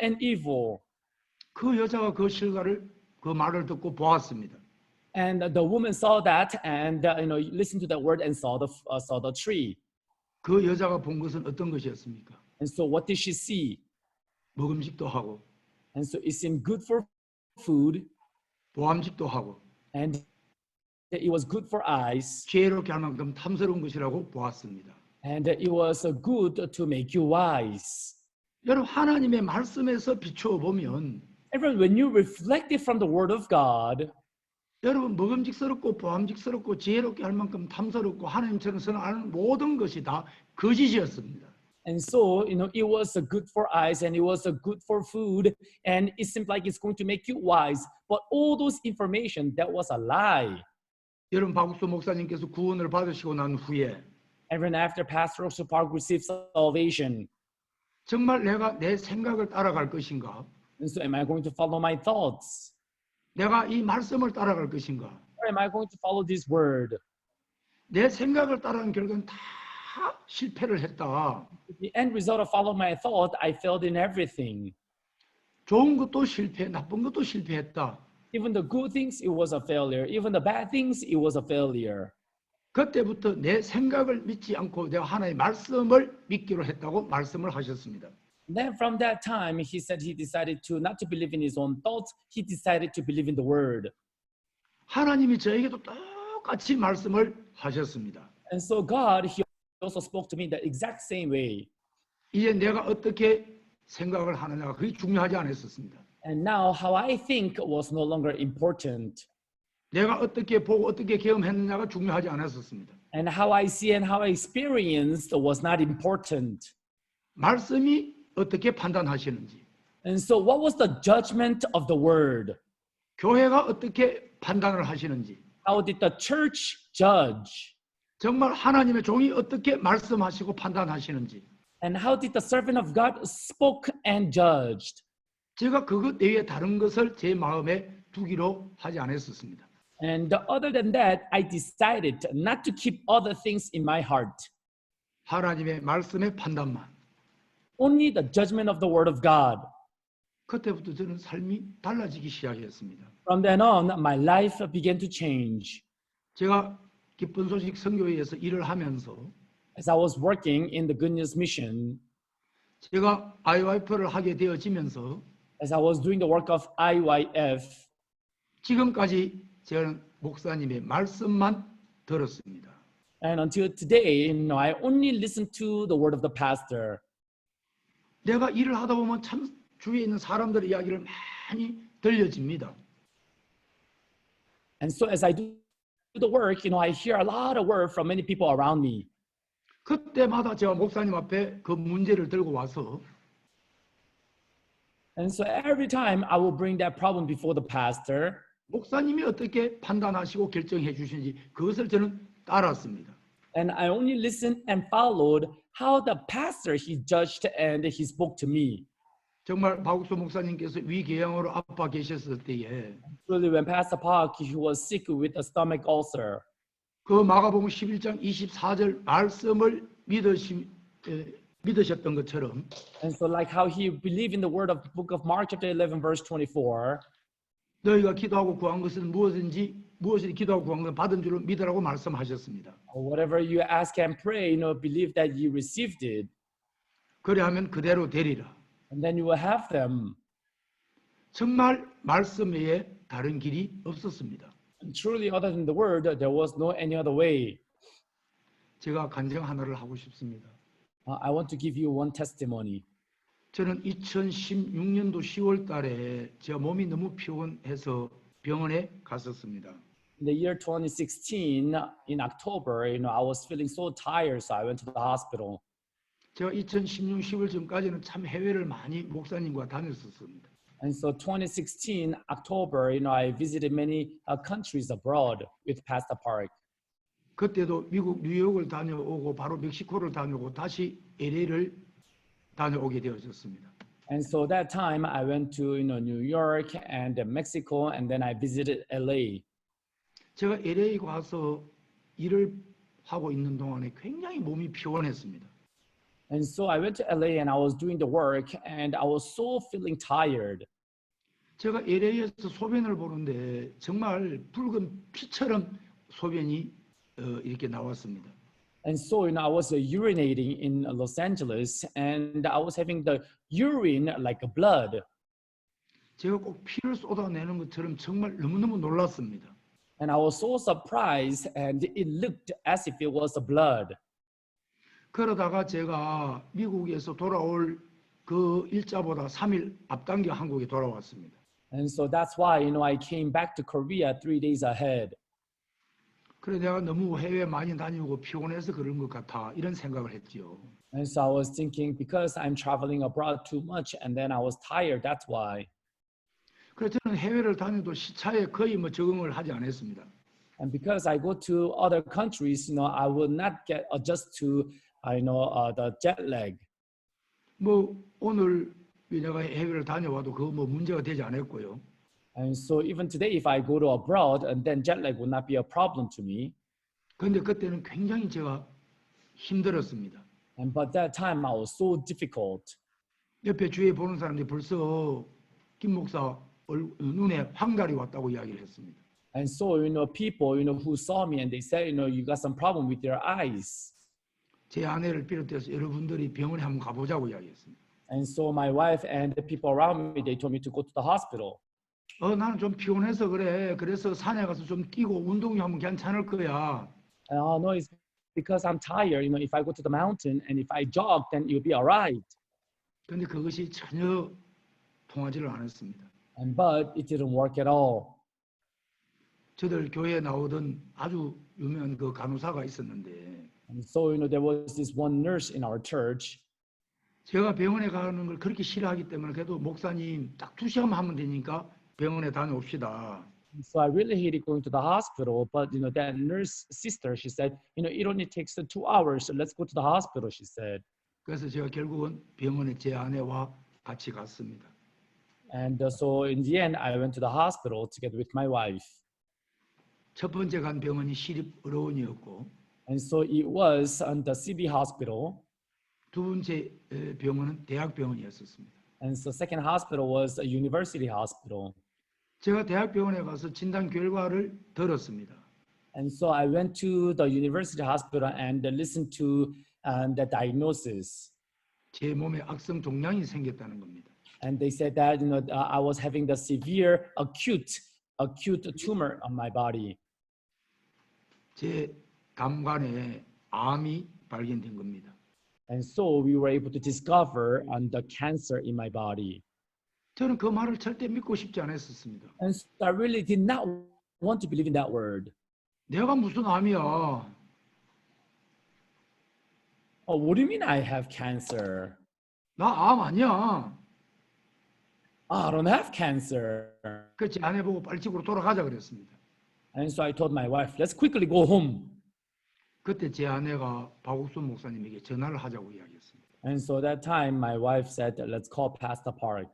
and evil. 그 여자가 그 실과를 그 말을 듣고 보았습니다. And the woman saw that, and listened to that word and saw the tree. 그 여자가 본 것은 어떤 것이었습니까? And so, what did she see? 먹음직도 하고 And so, it seemed good for food, 보암직도 하고 and it was good for eyes, 지혜롭게 할 만큼 탐스러운 것이라고 보았습니다. and it was good to make you wise. 여러분 하나님의 말씀에서 비추어 보면 Everyone, when you reflect it from the Word of God, 여러분 먹음직스럽고 보암직스럽고 지혜롭게 할 만큼 탐스럽고 하나님처럼 선하는 모든 것이 다 거짓이었습니다. and so it was good for eyes, and it was good for food, and it seemed like it's going to make you wise. But all those information, that was a lie. 여러분 박국수 목사님께서 구원을 받으시고 난 후에 Even after Pastor Osu Park received salvation, 정말 내가 내 생각을 따라갈 것인가? and so am I going to follow my thoughts? 내가 이 말씀을 따라갈 것인가? Or am I going to follow this word? 내 생각을 따르는 결과는 다 실패를 했다. The end result of following my thought, I failed in everything. 좋은 것도 실패, 나쁜 것도 실패했다. Even the good things, it was a failure. Even the bad things, it was a failure. 그때부터 내 생각을 믿지 않고 내가 하나님의 말씀을 믿기로 했다고 말씀을 하셨습니다. Then from that time, he said he decided to not to believe in his own thoughts. He decided to believe in the word. 하나님이 저에게도 똑같이 말씀을 하셨습니다. And so God, he also spoke to me the exact same way. 이제 내가 어떻게 생각을 하느냐가 그게 중요하지 않았었습니다. And now how I think was no longer important. 내가 어떻게 보고 어떻게 경험했느냐가 중요하지 않았었습니다. And how I see and how I experienced was not important. 말씀이 어떻게 판단하시는지, And so what was the judgment of the word? 교회가 어떻게 판단을 하시는지, How did the church judge? 정말 하나님의 종이 어떻게 말씀하시고 판단하시는지, And how did the servant of God spoke and judged? 제가 그것 외에 다른 것을 제 마음에 두기로 하지 않았었습니다. And other than that, I decided not to keep other things in my heart. 하나님의 말씀의 판단만. Only the judgment of the word of God. 그때부터 저는 삶이 달라지기 시작했습니다. From then on, my life began to change. 제가 기쁜 소식 선교회에서 일을 하면서 As I was working in the Good News Mission, 제가 IYF를 하게 되어지면서 as I was doing the work of IYF, 지금까지 저는 목사님의 말씀만 들었습니다. and until today, I only listen to the word of the pastor. 내가 일을 하다 보면 참 주위에 있는 사람들의 이야기를 많이 들려집니다. And so as I do the work, I hear a lot of word from many people around me. 그때마다 제가 목사님 앞에 그 문제를 들고 와서 And so every time I will bring that problem before the pastor, 목사님이 어떻게 판단하시고 결정해 주시는지 그것을 저는 따랐습니다. and I only listened and followed how the pastor, he judged and he spoke to me. 정말 박욱수 목사님께서 위궤양으로 아파 계셨을 때에 Really, when Pastor Park, he was sick with a stomach ulcer. 그 마가복음 11장 24절 말씀을 믿으셨던 것처럼 And so like how he believed in the word of the book of Mark chapter 11 verse 24, 너희가 기도하고 구한 것은 무엇이든 기도하고 구한 것은 받은 줄로 믿으라고 말씀하셨습니다. or whatever you ask and pray, believe that you received it, 그래야면 그대로 되리라. and then you will have them. 정말 말씀 외에 다른 길이 없었습니다. And truly, other than the word, there was no any other way. 제가 간증 하나를 하고 싶습니다. I want to give you one testimony. 저는 2016년도 10월 달에 제 몸이 너무 피곤해서 병원에 갔었습니다. In the year 2016, in October, I was feeling so tired, so I went to the hospital. 제가 2016년 10월 전까지는 참 해외를 많이 목사님과 다녔었습니다. And so 2016, October, I visited many countries abroad with Pastor Park. 그때도 미국 뉴욕을 다녀오고 바로 멕시코를 다녀오고 다시 LA를 다녀오게 되어졌습니다. And so that time I went to New York and Mexico, and then I visited LA. 제가 LA 가서 일을 하고 있는 동안에 굉장히 몸이 피곤했습니다. And so I went to LA and I was doing the work and I was so feeling tired. 제가 LA에서 소변을 보는데 정말 붉은 피처럼 소변이 이렇게 나왔습니다. And so I was urinating in Los Angeles and I was having the urine like a blood. 제가 꼭 피를 쏟아내는 것처럼 정말 너무너무 놀랐습니다. And I was so surprised and it looked as if it was blood. 그러다가 제가 미국에서 돌아올 그 일자보다 3일 앞당겨 한국에 돌아왔습니다. And so that's why I came back to Korea 3 days ahead. 그래 내가 너무 해외 많이 다니고 피곤해서 그런 것 같아 이런 생각을 했지요. And so I was thinking because I'm traveling abroad too much and then I was tired, that's why. 그래서 저는 해외를 다녀도 시차에 거의 적응을 하지 않았습니다. And because I go to other countries, I will not get adjust to the jet lag. 오늘 내가 해외를 다녀와도 그거 문제가 되지 않았고요. And so even today, if I go to abroad, and then jet lag would not be a problem to me. 그런데 그때는 굉장히 제가 힘들었습니다. And but that time I was so difficult. 옆에 주위에 보는 사람들이 벌써 김 목사 눈에 황달이 왔다고 이야기를 했습니다. And so people who saw me and they said you got some problem with your eyes. 제 아내를 비롯해서 여러분들이 병원에 한번 가보자고 이야기했습니다. And so my wife and the people around me they told me to go to the hospital. 나는 좀 피곤해서 그래. 그래서 산에 가서 좀 뛰고 운동하면 괜찮을 거야. No, it's because I'm tired. If I go to the mountain and if I jog, then you'll be alright. 근데 그것이 전혀 통하지를 않았습니다. But it didn't work at all. 저들 교회에 나오던 아주 유명한 그 간호사가 있었는데. And so there was this one nurse in our church. 제가 병원에 가는 걸 그렇게 싫어하기 때문에 그래도 목사님 딱 2시간만 하면 되니까 병원에 다녀옵시다. So I really hated going to the hospital, but that nurse sister, she said, it only takes 2 hours, so let's go to the hospital, she said. 그래서 제가 결국은 병원에 제 아내와 같이 갔습니다. And so in the end, I went to the hospital together with my wife. 첫 번째 간 병원이 시립의료원이었고, And so it was on the city hospital. 두 번째 병원은 대학병원이었습니다. And so second hospital was a university hospital. 제가 대학병원에 가서 진단 결과를 들었습니다. And so I went to the university hospital and listened to the diagnosis. 제 몸에 악성 종양이 생겼다는 겁니다. And they said that I was having the severe acute tumor on my body. 제 담관에 암이 발견된 겁니다. And so we were able to discover the cancer in my body. 저는 그 말을 절대 믿고 싶지 않았었습니다. And so I really did not want to believe in that word. 내가 무슨 암이야? Oh, what do you mean I have cancer? 나 암 아니야. I don't have cancer. 그 제 아내 보고 빨리 집으로 돌아가자 그랬습니다. And so I told my wife, let's quickly go home. 그때 제 아내가 박옥순 목사님에게 전화를 하자고 이야기했습니다. And so that time my wife said, let's call Pastor Park.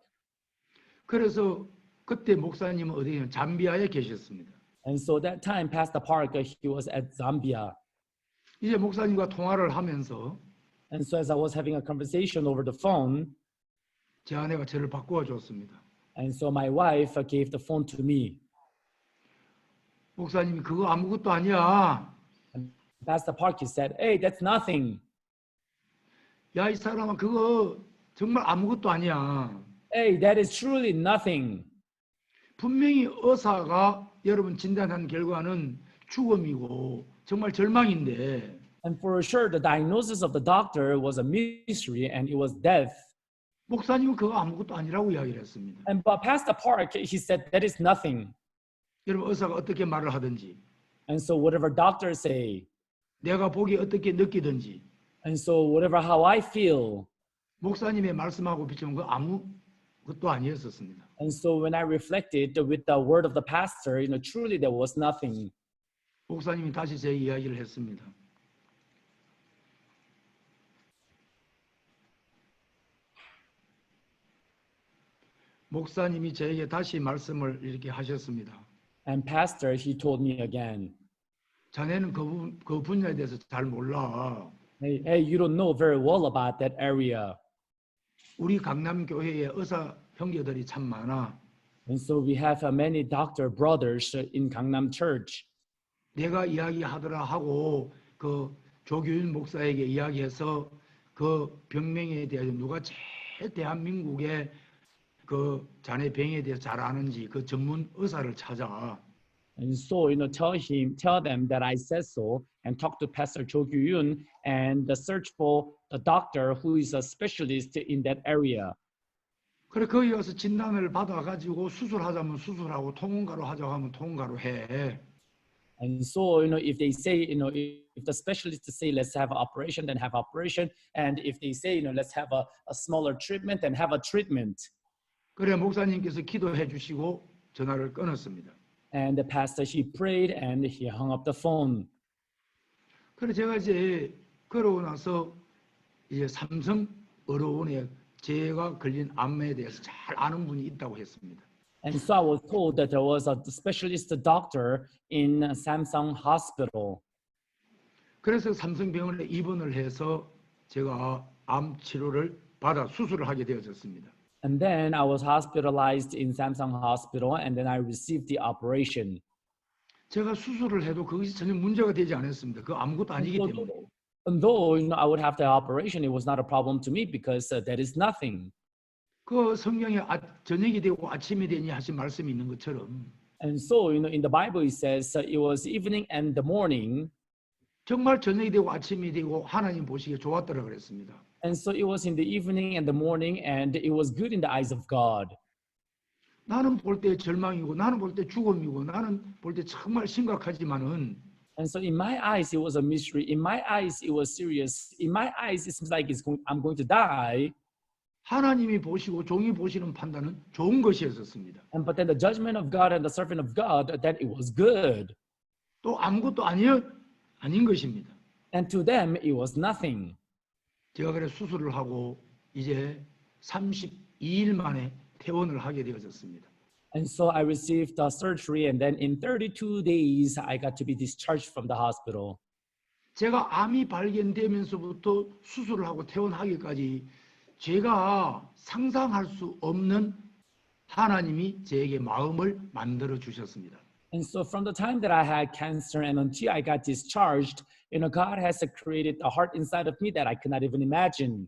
그래서 그때 목사님은 어디냐? 잠비아에 계셨습니다. And so that time Pastor Park, he was at Zambia. 이제 목사님과 통화를 하면서 And so as I was having a conversation over the phone, 제 아내가 저를 바꾸어 줬습니다. and so my wife gave the phone to me. 목사님이 그거 아무것도 아니야. And Pastor Park, he said, hey, that's nothing. 야, 이 사람아 그거 정말 아무것도 아니야. Hey, that is truly nothing. 분명히 의사가 여러분 진단한 결과는 죽음이고 정말 절망인데 And for sure, the diagnosis of the doctor was a mystery and it was death. 목사님은 그거 아무것도 아니라고 이야기를 했습니다. And but Pastor Park, he said, that is nothing. 여러분 의사가 어떻게 말을 하든지 And so whatever doctors say, 내가 보기에 어떻게 느끼든지 and so whatever how I feel, 목사님의 말씀하고 비추면 그 아무것도 아니었었습니다. and so when I reflected with the word of the pastor, truly there was nothing. 목사님이 다시 제 이야기를 했습니다. 목사님이 저에게 다시 말씀을 이렇게 하셨습니다. And pastor, he told me again, 자네는 그 분야에 대해서 잘 몰라. hey, you don't know very well about that area. 우리 강남 교회에 의사 형제들이 참 많아. And so we have many doctor brothers in Gangnam Church. 내가 이야기하더라 하고 그 조규윤 목사에게 이야기해서 그 병명에 대해서 누가 제일 대한민국에 그 자네 병에 대해서 잘 아는지 그 전문 의사를 찾아. And so, tell them that I said so, and talk to Pastor Cho Gyun and search for the doctor who is a specialist in that area. 그래 거기 가서 진단을 받아가지고 수술하자면 수술하고 통원가로 하자고 하면 통원가로 해. And so, if they say, if the specialists say, let's have an operation, then have operation. And if they say, let's have a smaller treatment, then have a treatment. 그래 목사님께서 기도해 주시고 전화를 끊었습니다. And the pastor, he prayed and he hung up the phone. 그래 제가 이제 그러고 나서 이제 삼성 의료원에 제가 걸린 암에 대해서 잘 아는 분이 있다고 했습니다. And so I was told that there was a specialist doctor in Samsung Hospital. 그래서 삼성병원에 입원을 해서 제가 암 치료를 받아 수술을 하게 되어졌습니다. And then I was hospitalized in Samsung Hospital, and then I received the operation. 제가 수술을 해도 그것이 전혀 문제가 되지 않았습니다. 그 아무것도 아니기 때문에. And though I would have the operation, it was not a problem to me because that is nothing. 그 성경에 저녁이 되고 아침이 되니 하신 말씀이 있는 것처럼 And so, in the Bible, it says it was evening and the morning. 정말 저녁이 되고 아침이 되고 하나님 보시기에 좋았더라 그랬습니다. And so it was in the evening and the morning, and it was good in the eyes of God. 나는 볼 때 절망이고 나는 볼 때 죽음이고 나는 볼 때 정말 심각하지만은 And so in my eyes, it was a mystery. In my eyes, it was serious. In my eyes, it seems like I'm going to die. 하나님이 보시고 종이 보시는 판단은 좋은 것이었습니다. But then the judgment of God and the servant of God, that it was good. 또 아무것도 아닌 것입니다. And to them, it was nothing. 제가 그래 수술을 하고 이제 32일 만에 퇴원을 하게 되어졌습니다. And so I received the surgery, and then in 32 days, I got to be discharged from the hospital. 제가 암이 발견되면서부터 수술을 하고 퇴원하기까지 제가 상상할 수 없는 하나님이 제게 마음을 만들어 주셨습니다. And so from the time that I had cancer and until I got discharged, God has created a heart inside of me that I could not even imagine.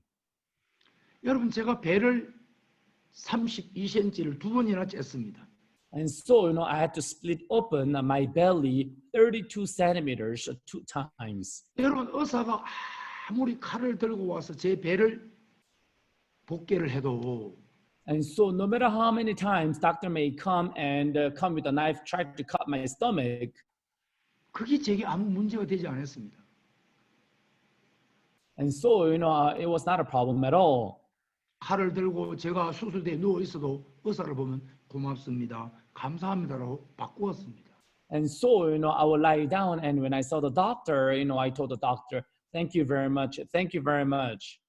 여러분 제가 배를 32cm를 두 번이나 쬐습니다. And so, I had to split open my belly 32 centimeters 2 times. 여러분 의사가 아무리 칼을 들고 와서 제 배를 복개를 해도 And so no matter how many times doctor may come and come with a knife, try to cut my stomach. 그게 제게 아무 문제가 되지 않았습니다. And so, it was not a problem at all. 칼을 들고 제가 수술대에 누워 있어도 의사를 보면 고맙습니다. 감사합니다라고 바꾸었습니다. And so, I would lie down, and when I saw the doctor, I told the doctor, thank you very much. Thank you very much.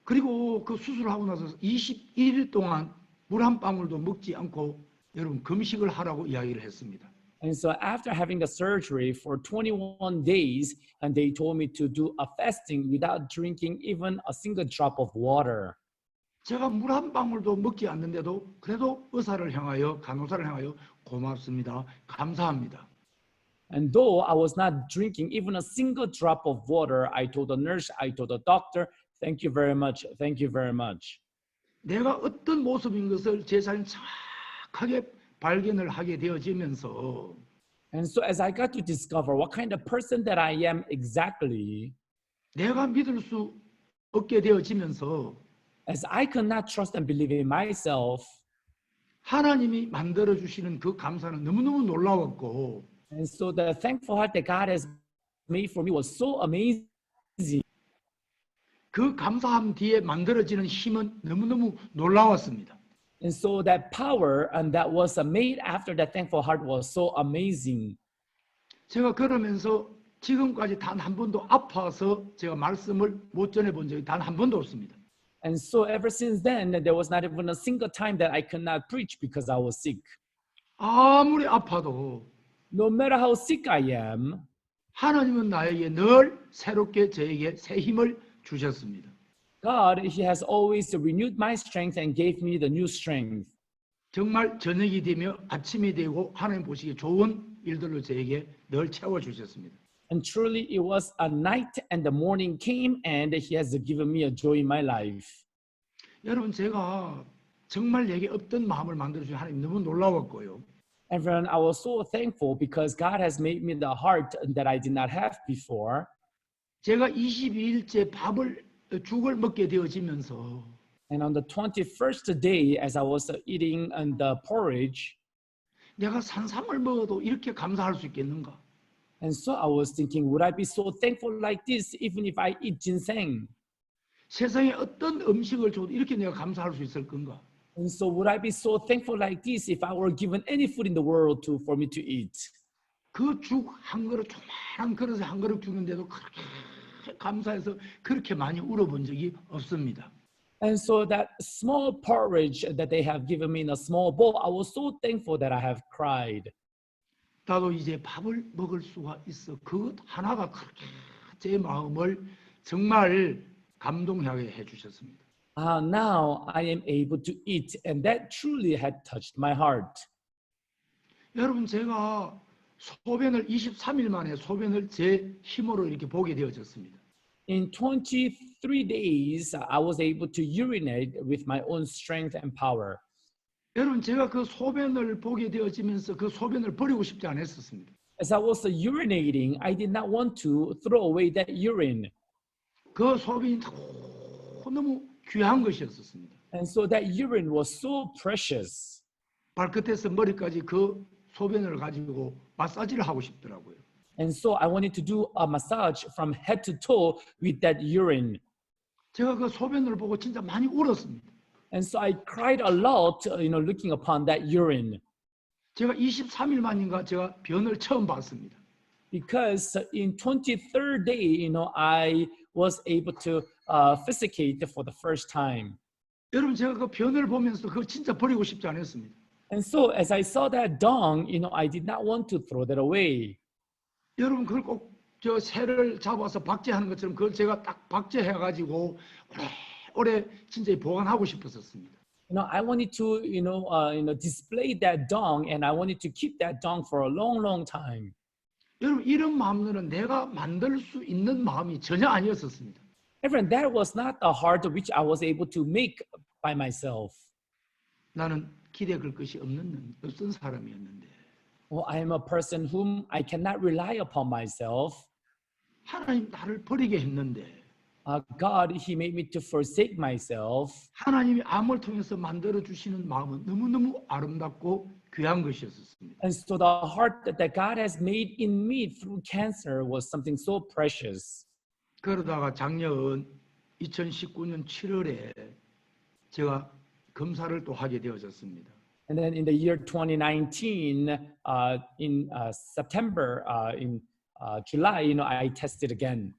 그리고 그 수술하고 나서 21일 동안 물 한 방울도 먹지 않고 여러분 금식을 하라고 이야기를 했습니다. And so after having the surgery for 21 days, and they told me to do a fasting without drinking even a single drop of water. 제가 물 한 방울도 먹지 않는데도 그래도 의사를 향하여 간호사를 향하여 고맙습니다. 감사합니다. And though I was not drinking even a single drop of water, I told the nurse, I told the doctor, thank you very much. Thank you very much. 내가 어떤 모습인 것을 제 자신 정확하게 발견을 하게 되어지면서 And so as I got to discover what kind of person that I am exactly, 내가 믿을 수 없게 되어지면서 as I could not trust and believe in myself, 하나님이 만들어 주시는 그 감사는 너무너무 놀라웠고 and so the thankful heart that God has made for me was so amazing. 그 감사함 뒤에 만들어지는 힘은 너무너무 놀라웠습니다. And so that power and that was made after that thankful heart was so amazing. 제가 그러면서 지금까지 단 한 번도 아파서 제가 말씀을 못 전해본 적이 단 한 번도 없습니다. And so ever since then, there was not even a single time that I could not preach because I was sick. 아무리 아파도 No matter how sick I am, 하나님은 나에게 늘 새롭게 저에게 새 힘을 주셨습니다. God, He has always renewed my strength and gave me the new strength. 정말 저녁이 되며 아침이 되고 하나님 보시기에 좋은 일들로 저에게 늘 채워주셨습니다. And truly, it was a night and the morning came and He has given me a joy in my life. 여러분 제가 정말 내게 없던 마음을 만들어주신 하나님 너무 놀라웠고요. Everyone, I was so thankful because God has made me the heart that I did not have before. 제가 22일째 죽을 먹게 되어지면서 And on the 21st day, as I was eating the porridge, 내가 산삼을 먹어도 이렇게 감사할 수 있겠는가? and so I was thinking, would I be so thankful like this even if I eat ginseng? 세상에 어떤 음식을 줘도 이렇게 내가 감사할 수 있을 건가? And so would I be so thankful like this if I were given any food in the world for me to eat? 그 죽 한 그릇 조그마한 그릇에 한 그릇 주는데도 그렇게 감사해서 그렇게 많이 울어본 적이 없습니다. And so that small porridge that they have given me in a small bowl, I was so thankful that I have cried. 나도 이제 밥을 먹을 수가 있어. 그것 하나가 그렇게 제 마음을 정말 감동하게 해주셨습니다. Now I am able to eat, and that truly had touched my heart. 여러분 제가 소변을 23일 만에 소변을 제 힘으로 이렇게 보게 되어졌습니다. In 23 days, I was able to urinate with my own strength and power. 여러분 제가 그 소변을 보게 되어지면서 그 소변을 버리고 싶지 않았었습니다. As I was urinating, I did not want to throw away that urine. 그 소변이 너무 귀한 것이었습니다. And so that urine was so precious. 발끝에서 머리까지 그 소변을 가지고 마사지를 하고 싶더라고요. And so I wanted to do a massage from head to toe with that urine. 제가 그 소변을 보고 진짜 많이 울었습니다. And so I cried a lot, looking upon that urine. 제가 23일 만인가 제가 변을 처음 봤습니다. Because in 23rd day, I was able to fecicate for the first time. 여러분 제가 그 변을 보면서 그거 진짜 버리고 싶지 않았습니다. And so as I saw that dung, I did not want to throw that away. 여러분 그걸 꼭 저 새를 잡아서 박제하는 것처럼 그걸 제가 딱 박제해가지고 오래 진짜 보관하고 싶었었습니다. I wanted to, display that dung, and I wanted to keep that dung for a long, long time. 여러분 이런 마음들은 내가 만들 수 있는 마음이 전혀 아니었었습니다. Everyone, that was not a heart which I was able to make by myself. 나는 기대 걸 것이 없는 사람이었는데 Well, I am a person whom I cannot rely upon myself. 하나님 나를 버리게 했는데 God, He made me to forsake myself. 하나님이 암을 통해서 만들어 주시는 마음은 너무너무 아름답고 귀한 것이었습니다. And so the heart that God has made in me through cancer was something so precious. 그러다가 작년 2019년 7월에 제가 검사를 또 하게 되어졌습니다. And then in the year 2019, in September, in July, I tested again.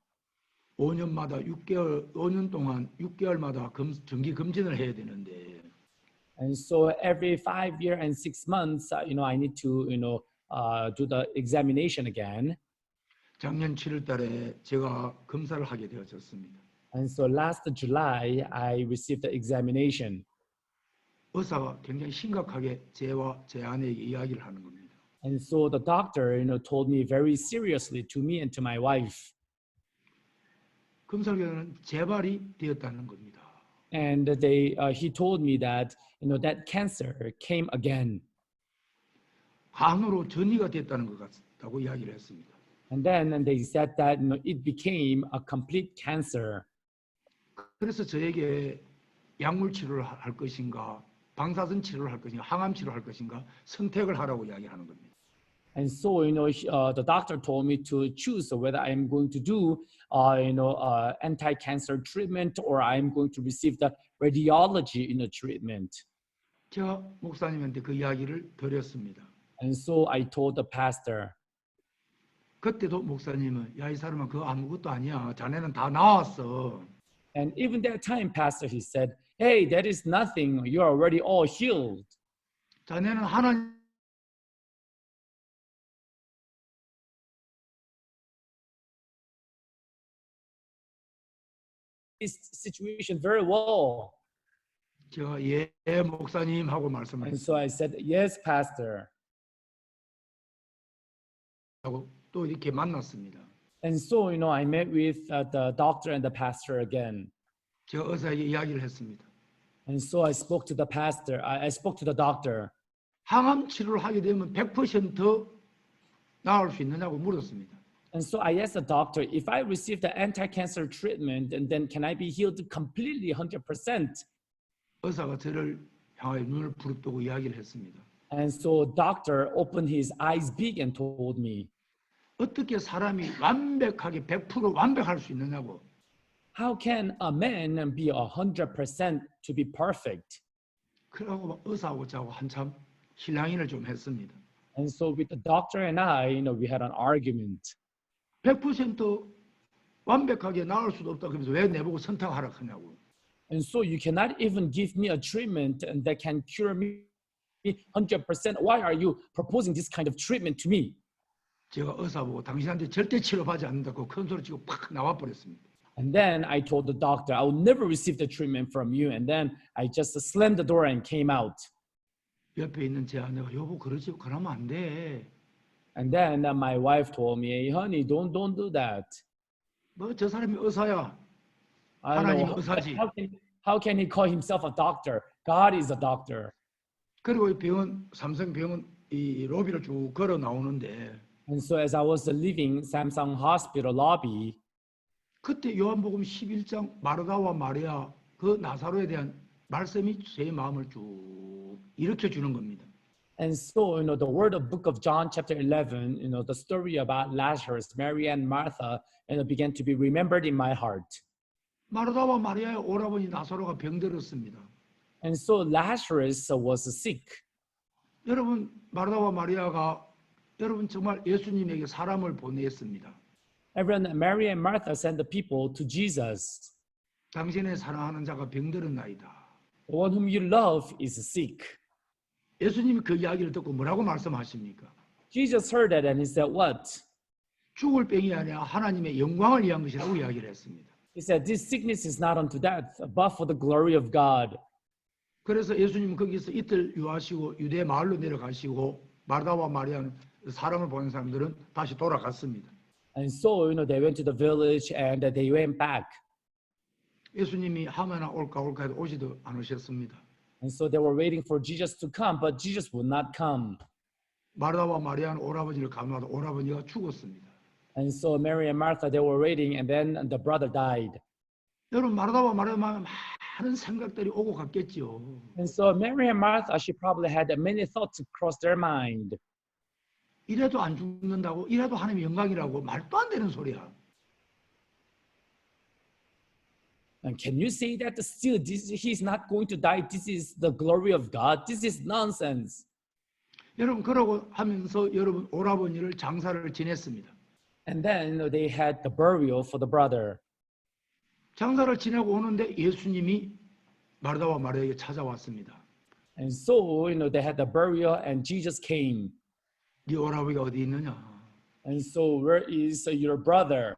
5년마다 5년 동안 6개월마다 정기 검진을 해야 되는데 And so every 5 years and 6 months, I need to, do the examination again. 작년 7월 달에 제가 검사를 하게 되어졌습니다. And so last July, I received the examination. 의사가 굉장히 심각하게 제와 제 아내에게 이야기를 하는 겁니다. And so the doctor, told me very seriously to me and to my wife. 검사 결과는 재발이 되었다는 겁니다. And he told me that, that cancer came again. 간으로 전이가 됐다는 것 같다고 이야기를 했습니다. And then they said that, it became a complete cancer. 그래서 저에게 약물 치료를 할 것인가, 방사선 치료를 할 것인가, 항암 치료를 할 것인가 선택을 하라고 이야기하는 겁니다. And so, the doctor told me to choose whether I'm going to do, anti-cancer treatment or I'm going to receive the radiology, treatment. 제가 목사님한테 그 이야기를 드렸습니다. And so I told the pastor. 그때도 목사님은 야, 이 사람은 그거 아무것도 아니야. 자네는 다 나왔어. And even that time, Pastor, he said, hey, that is nothing. You're already all healed. 자네는 하나님 This situation very well. 제가 예 목사님 하고 말씀을 And so I said, yes, Pastor. 하고 또 이렇게 만났습니다. And so, I met with the doctor and the pastor again. 제가 의사에게 이야기를 했습니다. And so I spoke to the pastor. I spoke to the doctor. 항암 치료를 하게 되면 100% 나을 수 있느냐고 물었습니다. And so I asked the doctor, if I receive the anti-cancer treatment, and then can I be healed completely 100%? 의사가 저를 향하여 눈을 부릅뜨고 이야기를 했습니다. And so doctor opened his eyes big and told me, 어떻게 사람이 완벽하게 100% 완벽할 수 있느냐고. how can a man be 100% to be perfect? 그러고 의사하고 저하고 한참 실랑이를 좀 했습니다. And so with the doctor and I, we had an argument. 100% 완벽하게 나을 수도 없다. 그러면서 왜 내보고 선택하라 하냐고. And so you cannot even give me a treatment and that can cure me 100%. Why are you proposing this kind of treatment to me? 제가 의사 보고 당신한테 절대 치료받지 않는다고 큰 소리 치고 팍 나와 버렸습니다. And then I told the doctor, I will never receive the treatment from you. And then I just slammed the door and came out. 옆에 있는 제 아내가 여보 그러면 안 돼. And then my wife told me, hey, honey, don't do that. 뭐 저 사람이 의사야. I don't 하나님 know, 의사지. how can he call himself a doctor? God is a doctor. 그리고 이 병원 삼성병원 이 로비를 쭉 걸어 나오는데 And so as I was leaving Samsung Hospital lobby, 그때 요한복음 11장 마르다와 마리아 그 나사로에 대한 말씀이 제 마음을 쭉 일으켜 주는 겁니다. and so, the word of book of John chapter 11, the story about Lazarus, Mary and Martha, began to be remembered in my heart. 마르다와 마리아의 오라버니 나사로가 병들었습니다. And so Lazarus was sick. 여러분 마르다와 마리아가 여러분 정말 예수님에게 사람을 보냈습니다. Everyone, Mary and Martha sent the people to Jesus. 당신의 사랑하는 자가 병들었나이다. The one whom you love is sick. 예수님이 그 이야기를 듣고 뭐라고 말씀하십니까? Jesus heard that and he said, what? 죽을 병이 아니라 하나님의 영광을 위한 것이라고 이야기를 했습니다. He said, this sickness is not unto death, but for the glory of God. 그래서 예수님은 거기서 이틀 유하시고 유대 마을로 내려가시고 마르다와 마리아는 사람을 보낸 사람들은 다시 돌아갔습니다. And so, they went to the village and they went back. 예수님이 하면아 올까 해도 오지도 않으셨습니다. And so they were waiting for Jesus to come, but Jesus would not come. 마르다와 마리아는 오라버니를 감하다 오라버니가 죽었습니다. And so Mary and Martha, they were waiting, and then the brother died. 여러분 마르다와 마리아만 많은 생각들이 오고 갔겠지요. And so Mary and Martha, she probably had many thoughts across their mind. 이래도 안 죽는다고, 이래도 하나님의 영광이라고 말도 안 되는 소리야. And can you say that still he's not going to die? This is the glory of God. This is nonsense. 여러분 그러고 하면서 여러분 오라버니를 장사를 지냈습니다. And then they had the burial for the brother. 장사를 지내고 오는데 예수님이 마르다와 마리아에게 찾아왔습니다. And so, they had the burial and Jesus came. 네 오라버니가 어디 있느냐? And so, where is your brother?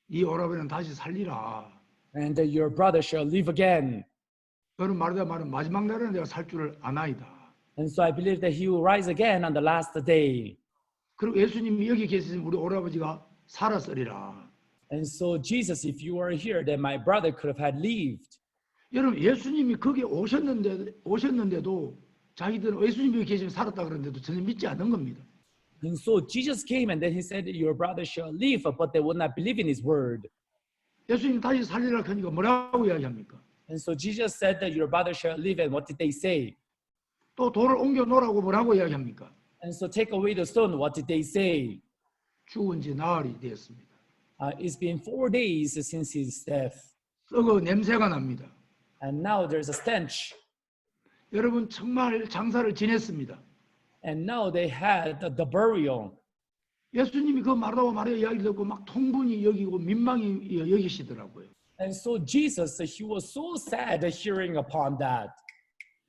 네 오라버니는 다시 살리라. And your brother shall live again. 여러분 마르다와 말은 마지막 날에는 내가 살 줄을 아나이다. And so I believe that he will rise again on the last day. 그리고 예수님이 여기 계시면 우리 오라버지가 살았으리라. And so Jesus, if you were here, then my brother could have had lived. 여러분 예수님이 거기 오셨는데도 자기들은 예수님이 여기 계시면 살았다 그러는데도 전혀 믿지 않는 겁니다. And so Jesus came and then he said, your brother shall live, but they would not believe in his word. 예수님 다시 살리라 하니까 뭐라고 이야기합니까? And so Jesus said that your brother shall live, and what did they say? 또 돌을 옮겨 놓으라고 뭐라고 이야기합니까? And so take away the stone, what did they say? 죽은 지 나흘이 되었습니다. It's been 4 days since his death. 썩어 냄새가 납니다. And now there's a stench. 여러분 정말 장사를 지냈습니다. And now they had the burial. 예수님이 그 마르다와 마리아 이야기를 듣고 막 통분이 여기고 민망히 여기시더라고요. And so Jesus, he was so sad hearing upon that.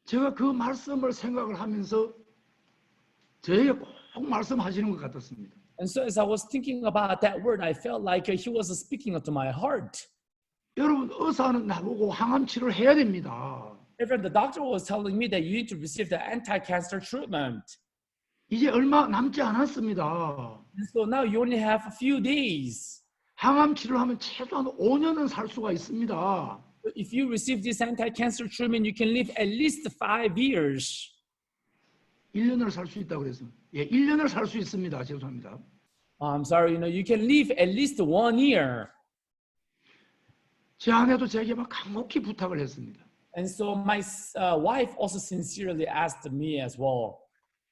제가 그 말씀을 생각을 하면서 저에게 꼭 말씀하시는 것 같았습니다. And so as I was thinking about that word, I felt like he was speaking to my heart. 여러분, 의사는 나보고 항암 치료를 해야 됩니다. Even the doctor was telling me that you need to receive the anti-cancer treatment. 이제 얼마 남지 않았습니다. And so now you only have a few days. 항암 치료를 하면 최소한 5년은 살 수가 있습니다. If you receive this anti-cancer treatment, you can live at least 5 years. 1년을 살 수 있다고 그래서. 예, 1년을 살 수 있습니다. 죄송합니다. I'm sorry, you can live at least 1 year. 제 아내도 제게 막 간곡히 부탁을 했습니다. And so my wife also sincerely asked me as well.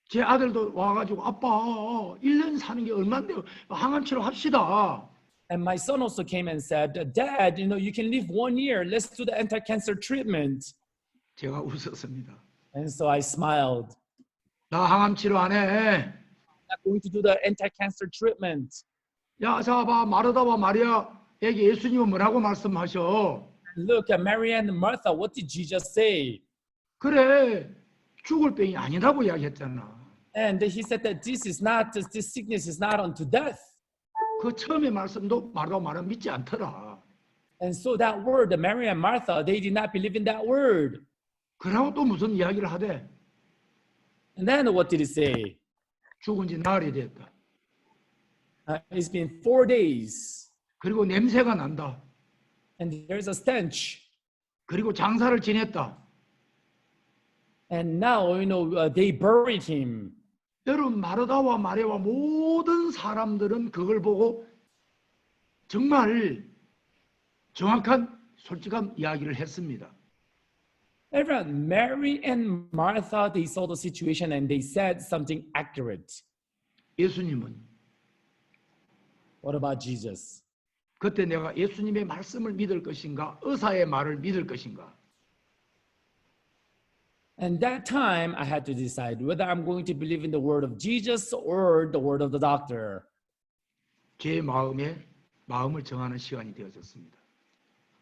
제 아들도 와가지고 아빠 1년 사는 게 얼마인데요? 항암 치료 합시다. And my son also came and said, Dad, you can live 1 year. Let's do the anti-cancer treatment. 제가 웃었습니다. And so I smiled. 나 항암 치료 안 해. I'm not going to do the anti-cancer treatment. 야, 자 봐, 마르다와 마리아에게 예수님은 뭐라고 말씀하셔? Look at Mary and Martha. What did Jesus say? 그래, 죽을 병이 아니라고 이야기했잖아. And he said that this sickness is not unto death. 그 처음의 말씀도 마르다와 마리아 믿지 않더라. And so that word, the Mary and Martha, they did not believe in that word. 그러고 또 무슨 이야기를 하대? And then what did he say? 죽은 지 나흘이 됐다. It's been 4 days. 그리고 냄새가 난다. And there's a stench. 그리고 장사를 지냈다. And now, they buried him. 여러분, 마르다와 마리아와 모든 사람들은 그걸 보고 정말 정확한 솔직한 이야기를 했습니다. Everyone, Mary and Martha, they saw the situation and they said something accurate. 예수님은 What about Jesus? 그때 내가 예수님의 말씀을 믿을 것인가, 의사의 말을 믿을 것인가. And that time, I had to decide whether I'm going to believe in the word of Jesus or the word of the doctor. 제 마음을 정하는 시간이 되어졌습니다.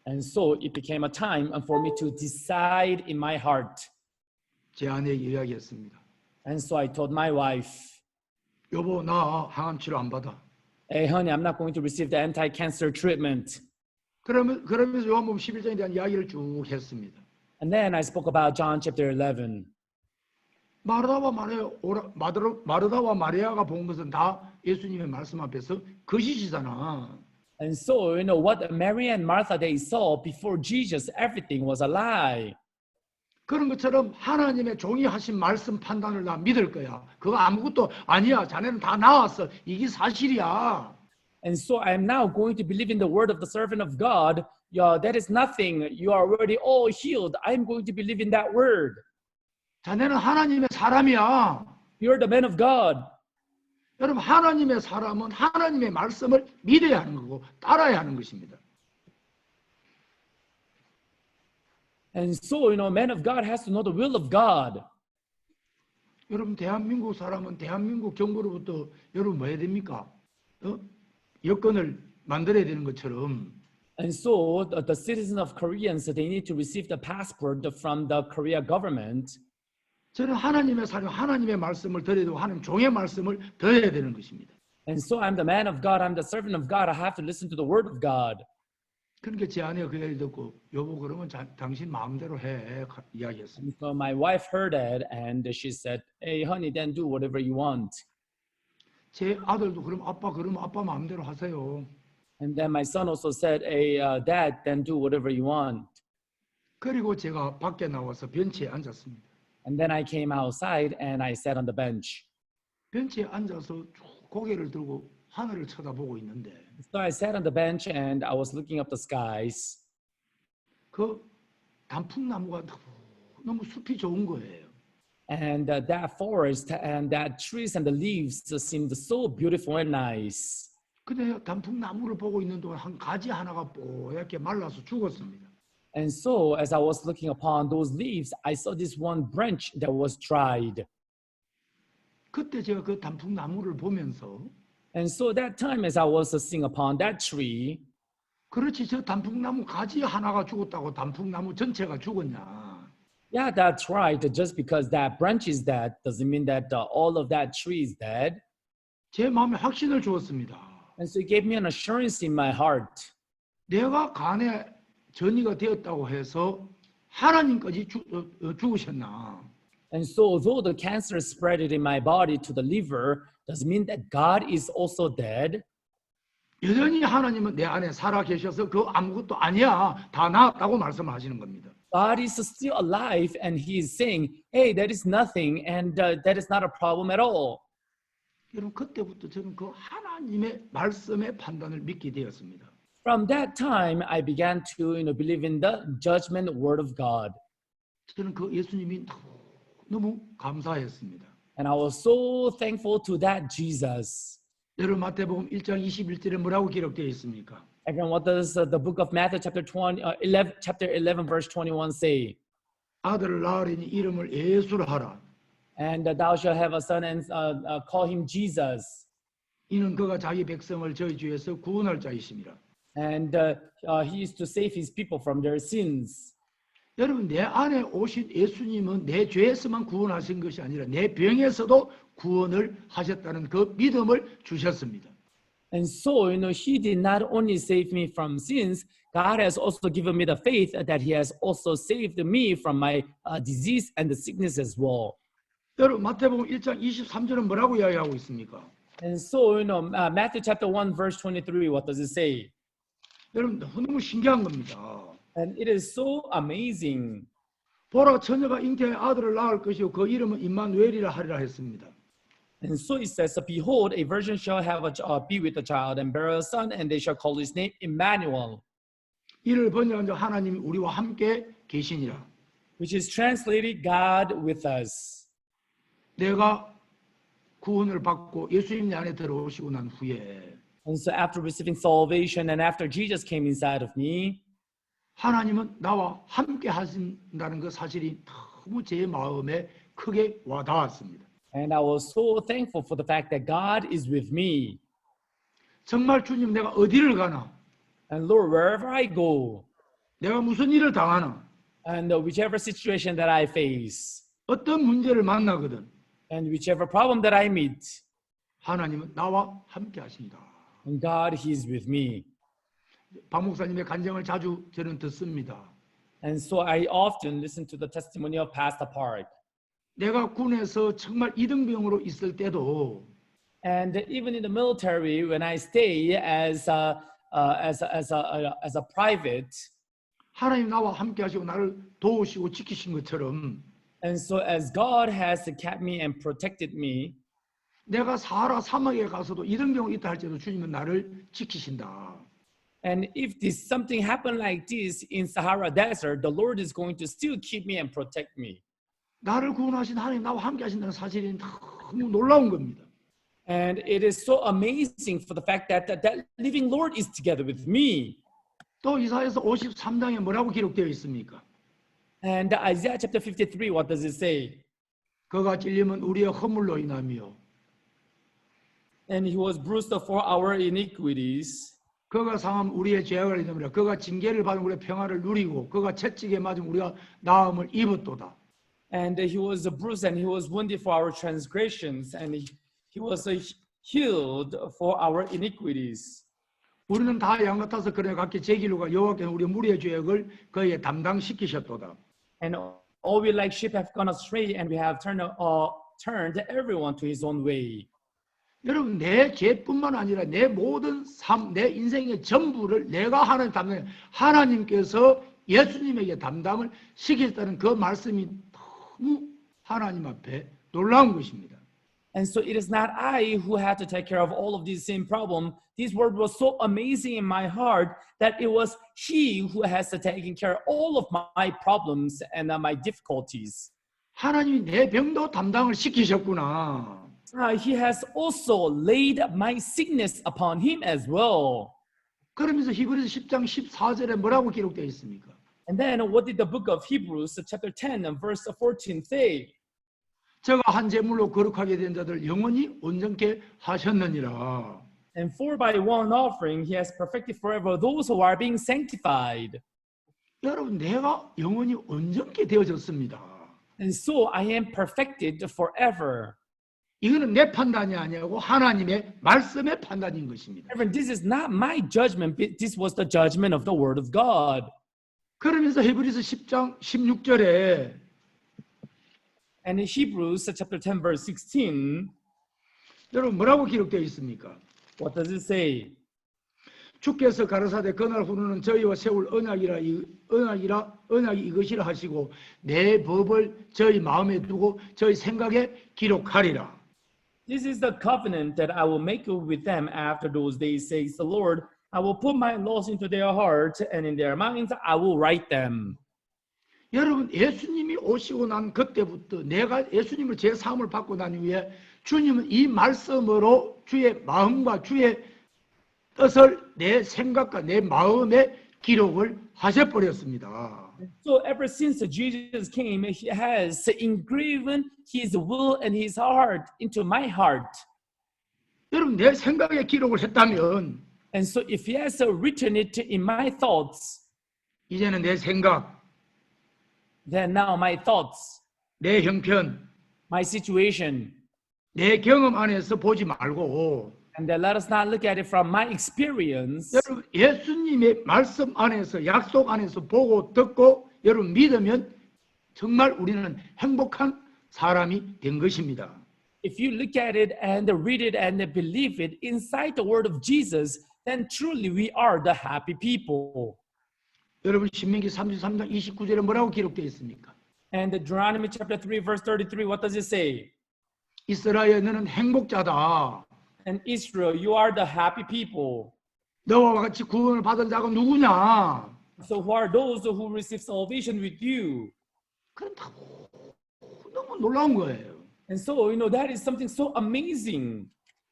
And so it became a time for me to decide in my heart. 제 아내에게 이야기했습니다. And so I told my wife, 여보, 나 항암 치료 안 받아. hey, honey, I'm not going to receive the anti-cancer treatment. 그러면서 요한복음 11장에 대한 이야기를 쭉 했습니다. And then I spoke about John chapter 11. 마르다와 마리아가 본 것은 다 예수님의 말씀 앞에서 거짓이잖아. And so, what Mary and Martha, they saw before Jesus, everything was a lie. 그런 것처럼 하나님의 종이 하신 말씀 판단을 나 믿을 거야. 그거 아무것도 아니야. 자네는 다 나았어. 이게 사실이야. And so I'm now going to believe in the word of the servant of God. Yeah, that is nothing. You are already all healed. I'm going to believe in that word. 자네는 하나님의 사람이야. You're the man of God. 여러분, 하나님의 사람은 하나님의 말씀을 믿어야 하는 거고 따라야 하는 것입니다. And so, man of God has to know the will of God. 여러분, 대한민국 사람은 대한민국 정부로부터 여러분 뭐 해야 됩니까? 여권을 만들어야 되는 것처럼. And so the citizens of Koreans, they need to receive the passport from the Korea government. 저는 하나님의 사람, 하나님의 말씀을 들어도 하나님 종의 말씀을 들어야 되는 것입니다. And so I'm the man of God, I'm the servant of God. I have to listen to the word of God. 그러니까 제 아내가 그 얘기를 듣고 여보 그러면 당신 마음대로 해 이야기했습니다. And so my wife heard it and she said, hey honey, then do whatever you want. 제 아들도 그럼 아빠 마음대로 하세요. And then my son also said, hey dad, then do whatever you want. 그리고 제가 밖에 나와서 벤치에 앉았습니다. And then I came outside and I sat on the bench. 벤치에 앉아서 고개를 들고 하늘을 쳐다보고 있는데 So I sat on the bench and I was looking up the skies. 그 단풍나무가 너무 숲이 좋은 거예요. And that forest and that trees and the leaves seemed so beautiful and nice. 근데 단풍나무를 보고 있는 동안 한 가지 하나가 뽀얗게 말라서 죽었습니다. And so as I was looking upon those leaves, I saw this one branch that was dried. 그때 제가 그 단풍나무를 보면서 And so that time as I was seeing upon that tree, 그렇지, 저 단풍나무 가지 하나가 죽었다고 단풍나무 전체가 죽었냐? Yeah, that's right. Just because that branch is dead doesn't mean that all of that tree is dead. 제 마음에 확신을 주었습니다. And so it gave me an assurance in my heart. 내가 간에 전이가 되었다고 해서 하나님까지 죽으셨나? And so although the cancer spread it in my body to the liver, does it mean that God is also dead? 여전히 하나님은 내 안에 살아 계셔서 그 아무것도 아니야, 다 나았다고 말씀하시는 겁니다. God is still alive and he is saying, hey, that is nothing and that is not a problem at all. 여러분, 그때부터 저는 그 하나님의 말씀의 판단을 믿게 되었습니다. From that time, I began to believe in the judgment word of God. 저는 그 예수님이 너무 감사했습니다. And I was so thankful to that Jesus. 여러분, 마태복음 1장 21절에 뭐라고 기록되어 있습니까? Everyone, what does the book of Matthew chapter 11 verse 21 say? 아들을 낳으리니 이름을 예수를 하라. And thou shalt have a son and call him Jesus. 이는 그가 자기 백성을 저희 죄에서 구원할 자이심이라. And he is to save his people from their sins. 여러분, 내 안에 오신 예수님은 내 죄에서만 구원하신 것이 아니라 내 병에서도 구원을 하셨다는 그 믿음을 주셨습니다. And so, he did not only save me from sins, God has also given me the faith that he has also saved me from my disease and the sickness as well. 여러분, 마태복음 1장 23절은 뭐라고 이야기하고 있습니까? And so, Matthew chapter 1 verse 23, what does it say? 여러분, 너무 신기한 겁니다. And it is so amazing. 보라, 처녀가 잉태의 아들을 낳을 것이요 그 이름은 임마누엘이라 하리라 했습니다. And so it says, behold, a virgin shall have be with a child and bear a son, and they shall call his name Emmanuel. 이를 번역한 자 하나님이 우리와 함께 계시니라. Which is translated God with us. 내가 구원을 받고 예수님 내 안에 들어오시고 난 후에 And so after receiving salvation and after Jesus came inside of me, 하나님은 나와 함께 하신다는 그 사실이 너무 제 마음에 크게 와닿았습니다. and I was so thankful for the fact that God is with me. 정말 주님, 내가 어디를 가나, And Lord, wherever I go, 내가 무슨 일을 당하나, and whichever situation that I face, 어떤 문제를 만나거든 and whichever problem that I meet, 하나님은 나와 함께 하신다. and God, He is with me. 박 목사님의 간증을 자주 저는 듣습니다. And so I often listen to the testimony of Pastor Park. 내가 군에서 정말 이등병으로 있을 때도 And even in the military, when I stay as a private, 하나님 나와 함께 하시고 나를 도우시고 지키신 것처럼 and so as God has kept me and protected me, 내가 사하라 사막에 가서도 이등병으로 있다 할지라도 주님은 나를 지키신다. and if this something happened like this in Sahara Desert, the Lord is going to still keep me and protect me. 나를 구원하신 하나님 나와 함께 하신다는 사실이 너무 놀라운 겁니다. And it is so amazing for the fact that that living Lord is together with me. 또 이사야서 53장에 뭐라고 기록되어 있습니까? And Isaiah chapter 53, what does it say? 그가 찔림은 우리의 허물로 인하며 And he was bruised for our iniquities. 그가 상함 우리의 죄악을 인하며 그가 징계를 받은 우리의 평화를 누리고 그가 채찍에 맞은 우리가 나음을 입었도다. And he was bruised and he was wounded for our transgressions, and he was healed for our iniquities. 우리는 다 양 같아서 그래 각기 제 길로 가 여호와께서 우리 무리의 죄악을 그에게 담당시키셨도다. And all we like sheep have gone astray, and we have turned everyone to his own way. 여러분, 내 죄뿐만 아니라 내 모든 삶, 내 인생의 전부를 내가 하나님 담당, 하나님께서 예수님에게 담당을 시키셨다는 그 말씀이 너무 하나님 앞에 놀라운 것입니다. And so it is not I who had to take care of all of these same problems. This word was so amazing in my heart that it was He who has to take care of all of my problems and my difficulties. 하나님이 내 병도 담당을 시키셨구나. He has also laid my sickness upon Him as well. 그러면서 히브리서 10장 14절에 뭐라고 기록되어 있습니까? And then what did the book of Hebrews chapter 10 and verse 14 say? 저가 한 제물로 거룩하게 된 자들 영원히 온전케 하셨느니라. And for by one offering he has perfected forever those who are being sanctified. 여러분, 내가 영원히 온전케 되어졌습니다. And so I am perfected forever. 이거는 내 판단이 아니고 하나님의 말씀의 판단인 것입니다. Everyone, this is not my judgment. This was the judgment of the word of God. 그러면서 히브리서 10장 16절에 And in Hebrews chapter 10 verse 16, 여러분 뭐라고 기록되어 있습니까? what does it say? 주께서 가라사대 그날 후로는 저희와 세울 언약이 이것이라 하시고 내 법을 저희 마음에 두고 저희 생각에 기록하리라. This is the covenant that I will make with them after those days, says the Lord. I will put my laws into their hearts, and in their minds I will write them. 여러분, 예수님이 오시고 난 그때부터 내가 예수님을 제 사함을 받고 난 후에 주님은 이 말씀으로 주의 마음과 주의 뜻을 내 생각과 내 마음에 기록을 하셔버렸습니다. So ever since Jesus came, he has engraven his will and his heart into my heart. 여러분, 내 생각에 기록을 했다면 And so if he has written it in my thoughts, 이제는 내 생각, then now my thoughts, 내 형편, my situation, 내 경험 안에서 보지 말고 and then let us not look at it from my experience. 여러분, 예수님의 말씀 안에서 약속 안에서 보고 듣고 여러분 믿으면 정말 우리는 행복한 사람이 된 것입니다. If you look at it and read it and believe it inside the word of Jesus, then truly we are the happy people. 여러분 신명기 33장 29절에 뭐라고 기록되어 있습니까? And Deuteronomy chapter 3 verse 33, what does it say? 이스라엘 너는 행복자다. And Israel, you are the happy people. 너와 같이 구원을 받은 자가 누구냐? So who are those who receive salvation with you? 그건 너무 놀라운 거예요. And so, that is something so amazing.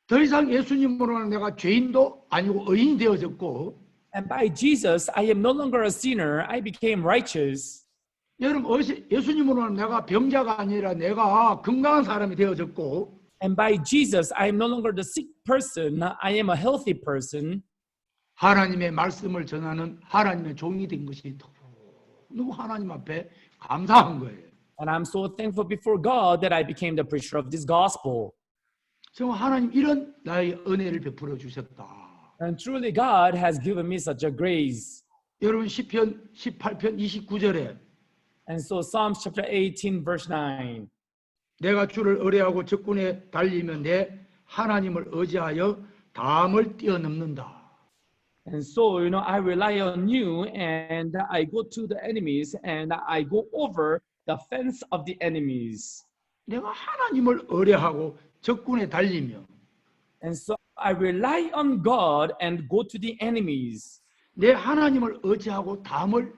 더 이상 예수님으로는 내가 죄인도 아니고 의인이 되어졌고 And by Jesus, I am no longer a sinner. I became righteous. 여러분 예수님으로는 내가 병자가 아니라 내가 건강한 사람이 되어졌고 And by Jesus, I am no longer the sick person. I am a healthy person. 하나님의 말씀을 전하는 하나님의 종이 된 것이 너무 하나님 앞에 감사한 거예요. And I'm so thankful before God that I became the preacher of this gospel. 정말 하나님 이런 나의 은혜를 베풀어 주셨다. And truly God has given me such a grace. 여러분 시편 18편 29절에 And so Psalms chapter 18 verse 9. 내가 주를 의뢰하고 적군에 달리면 내 하나님을 의지하여 담을 뛰어넘는다. And so, I rely on you and I go to the enemies and I go over the fence of the enemies. 내가 하나님을 의뢰하고 적군에 달리며 And so I rely on God and go to the enemies. 내 하나님을 의지하고 담을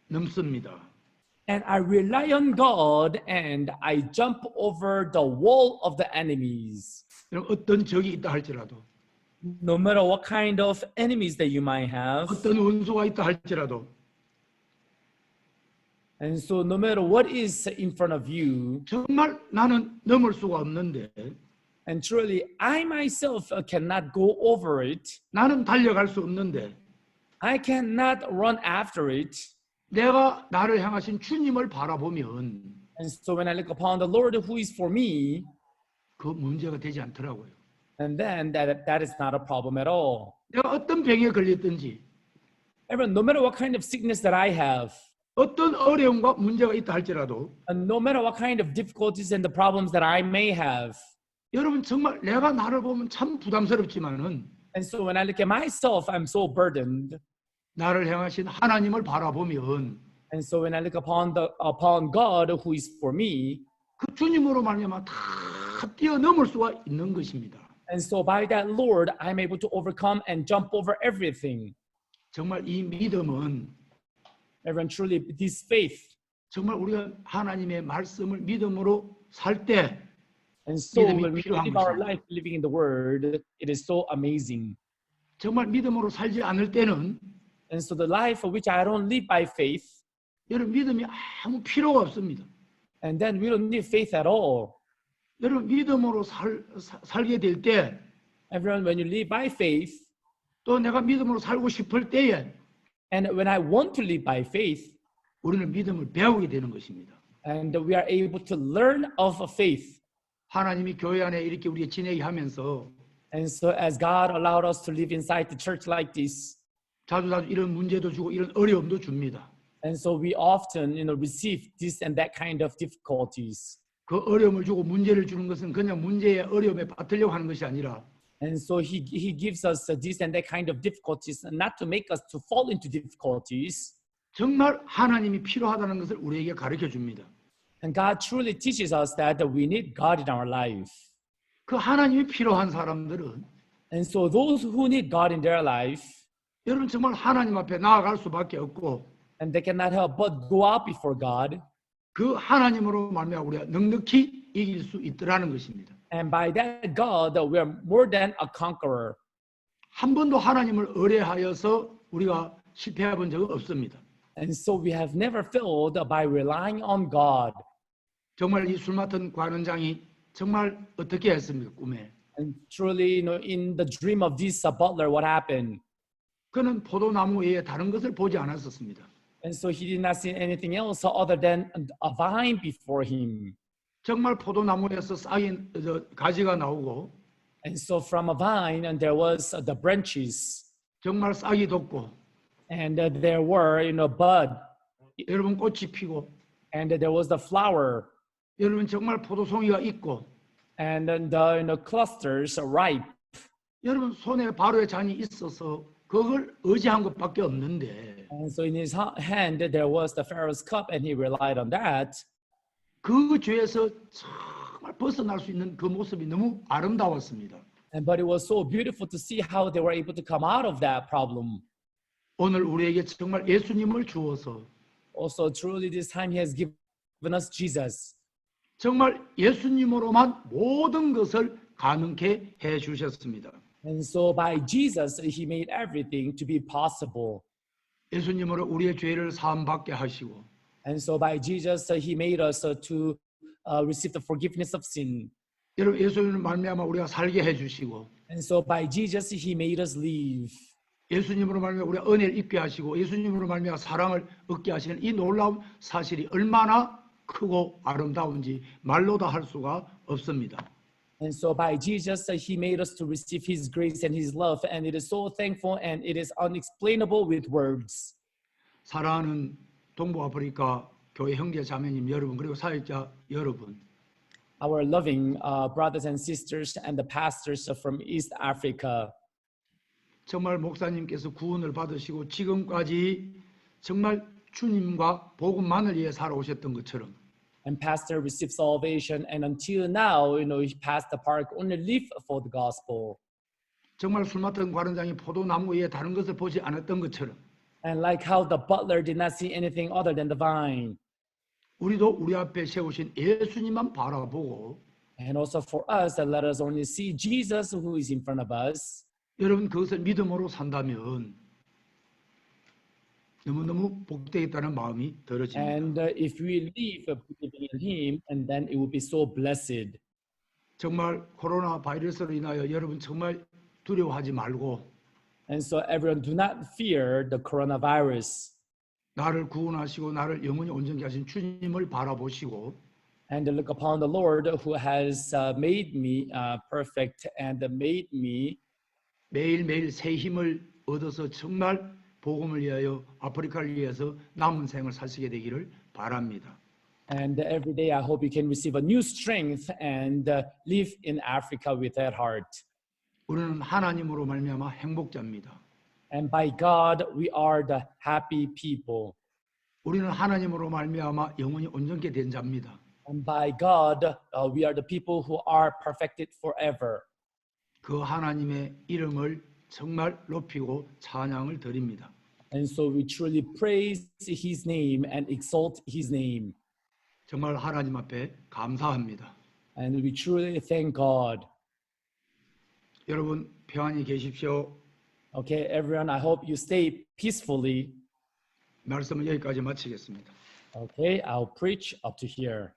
넘습니다. And I rely on God and I jump over the wall of the enemies. 여러분 어떤 적이 있다 할지라도 No matter what kind of enemies that you might have. 어떤 원수가 있다 할지라도 And so no matter what is in front of you, 정말 나는 넘을 수가 없는데 and truly I myself cannot go over it. 나는 달려갈 수 없는데 I cannot run after it. 내가 나를 향하신 주님을 바라보면 And so when I look upon the Lord who is for me, 그 문제가 되지 않더라고요. and then that is not a problem at all. 내가 어떤 병에 걸렸든지 Everyone, no matter what kind of sickness that I have, 어떤 어려움과 문제가 있다 할지라도 and no matter what kind of difficulties and the problems that I may have, 여러분 정말 내가 나를 보면 참 부담스럽지만은 and so when I look at myself, I'm so burdened. 나를 향하신 하나님을 바라보면 And so when I look upon God who is for me, 그 주님으로 말미암아 다 뛰어넘을 수가 있는 것입니다. and so by that Lord, I'm able to overcome and jump over everything. 정말 이 믿음은 Everyone, truly, this faith. 정말 우리가 하나님의 말씀을 믿음으로 살 때 And so 믿음이 when we 필요한 live our 것입니다. life living in the Word, it is so amazing. 정말 믿음으로 살지 않을 때는 And so the life for which I don't live by faith, 여러분 믿음이 아무 필요가 없습니다. and then we don't need faith at all. 여러분 믿음으로 살게 될 때 Everyone, when you live by faith, 또 내가 믿음으로 살고 싶을 때에 and when I want to live by faith, 우리는 믿음을 배우게 되는 것입니다. and we are able to learn of a faith. 하나님이 교회 안에 이렇게 우리가 지내게 하면서 And so as God allowed us to live inside the church like this, 자주 이런 문제도 주고 이런 어려움도 줍니다. and so we often, receive this and that kind of difficulties. 그 어려움을 주고 문제를 주는 것은 그냥 문제의 어려움에 빠뜨려고 하는 것이 아니라 And so he gives us this and that kind of difficulties, not to make us to fall into difficulties. 정말 하나님이 필요하다는 것을 우리에게 가르쳐 줍니다. And God truly teaches us that we need God in our life. 그 하나님이 필요한 사람들은 And so those who need God in their life, 여러분 정말 하나님 앞에 나아갈 수밖에 없고 and they cannot help but go out before God. 그 하나님으로 말미암아 우리가 넉넉히 이길 수 있더라는 것입니다. And by that God, we are more than a conqueror. 한 번도 하나님을 의뢰하여서 우리가 실패해 본 적은 없습니다. And so we have never failed by relying on God. 정말 이 술 맡은 관원장이 정말 어떻게 했습니까? 꿈에. And truly, in the dream of this butler, what happened? 그는 포도나무 외에 다른 것을 보지 않았었습니다. And so he did not see anything else other than a vine before him. 정말 포도나무에서 쌓인 가지가 나오고 And so from a vine, and there was the branches, 정말 싹이 돋고 and there were, bud, 여러분 꽃이 피고 and there was the flower, 여러분 정말 포도송이가 있고 and then the clusters ripe. 여러분 손에 바로의 잔이 있어서 그걸 의지한 것밖에 없는데 And so in his hand there was the Pharaoh's cup, and he relied on that. 그 죄에서 정말 벗어날 수 있는 그 모습이 너무 아름다웠습니다. But it was so beautiful to see how they were able to come out of that problem. 오늘 우리에게 정말 예수님을 주어서 Also, truly, this time he has given us Jesus. 정말 예수님으로만 모든 것을 가능케 해 주셨습니다. And so by Jesus, he made everything to be possible. 예수님으로 우리의 죄를 사함받게 하시고 And so by Jesus, he made us to receive the forgiveness of sin. 여러분 예수님을 말미암아 우리가 살게 해 주시고 And so by Jesus, he made us live. 예수님으로 말미암아 우리가 은혜를 입게 하시고 예수님으로 말미암아 사랑을 얻게 하시는 이 놀라운 사실이 얼마나 크고 아름다운지 말로 다 할 수가 없습니다. And so by Jesus, he made us to receive his grace and his love. And it is so thankful, and it is unexplainable with words. 사랑하는 동부 아프리카 교회 형제 자매님 여러분 그리고 사역자 여러분 Our loving brothers and sisters and the pastors from East Africa. 정말 목사님께서 구원을 받으시고 지금까지 정말 주님과 복음만을 위해 살아오셨던 것처럼 And pastor received salvation, and until now, he passed the park only live for the gospel. 정말 술 맡은 관원장이 포도나무 위에 다른 것을 보지 않았던 것처럼 And like how the butler did not see anything other than the vine. 우리도 우리 앞에 세우신 예수님만 바라보고 And also for us, let us only see Jesus who is in front of us. 여러분 그것을 믿음으로 산다면 너무너무 복되겠다는 마음이 들어집니다. And if we live believing in him, and then it will be so blessed. 정말 코로나 바이러스로 인하여 여러분 정말 두려워하지 말고 And so everyone do not fear the coronavirus. 나를 구원하시고 나를 영원히 온전케 하신 주님을 바라보시고 And look upon the Lord who has made me perfect and made me. 매일매일 새 힘을 얻어서 정말 복음을 위하여 아프리카를 위해서 남은 생을 사시게 되기를 바랍니다. And every day I hope you can receive a new strength and live in Africa with that heart. 우리는 하나님으로 말미암아 행복자입니다. And by God we are the happy people. 우리는 하나님으로 말미암아 영원히 온전케 된 자입니다. And by God we are the people who are perfected forever. 그 하나님의 이름을 정말 높이고 찬양을 드립니다. And so we truly praise his name and exalt his name. 정말 하나님 앞에 감사합니다. And we truly thank God. 여러분 평안히 계십시오. Okay, everyone, I hope you stay peacefully. 말씀을 여기까지 마치겠습니다. Okay, I'll preach up to here.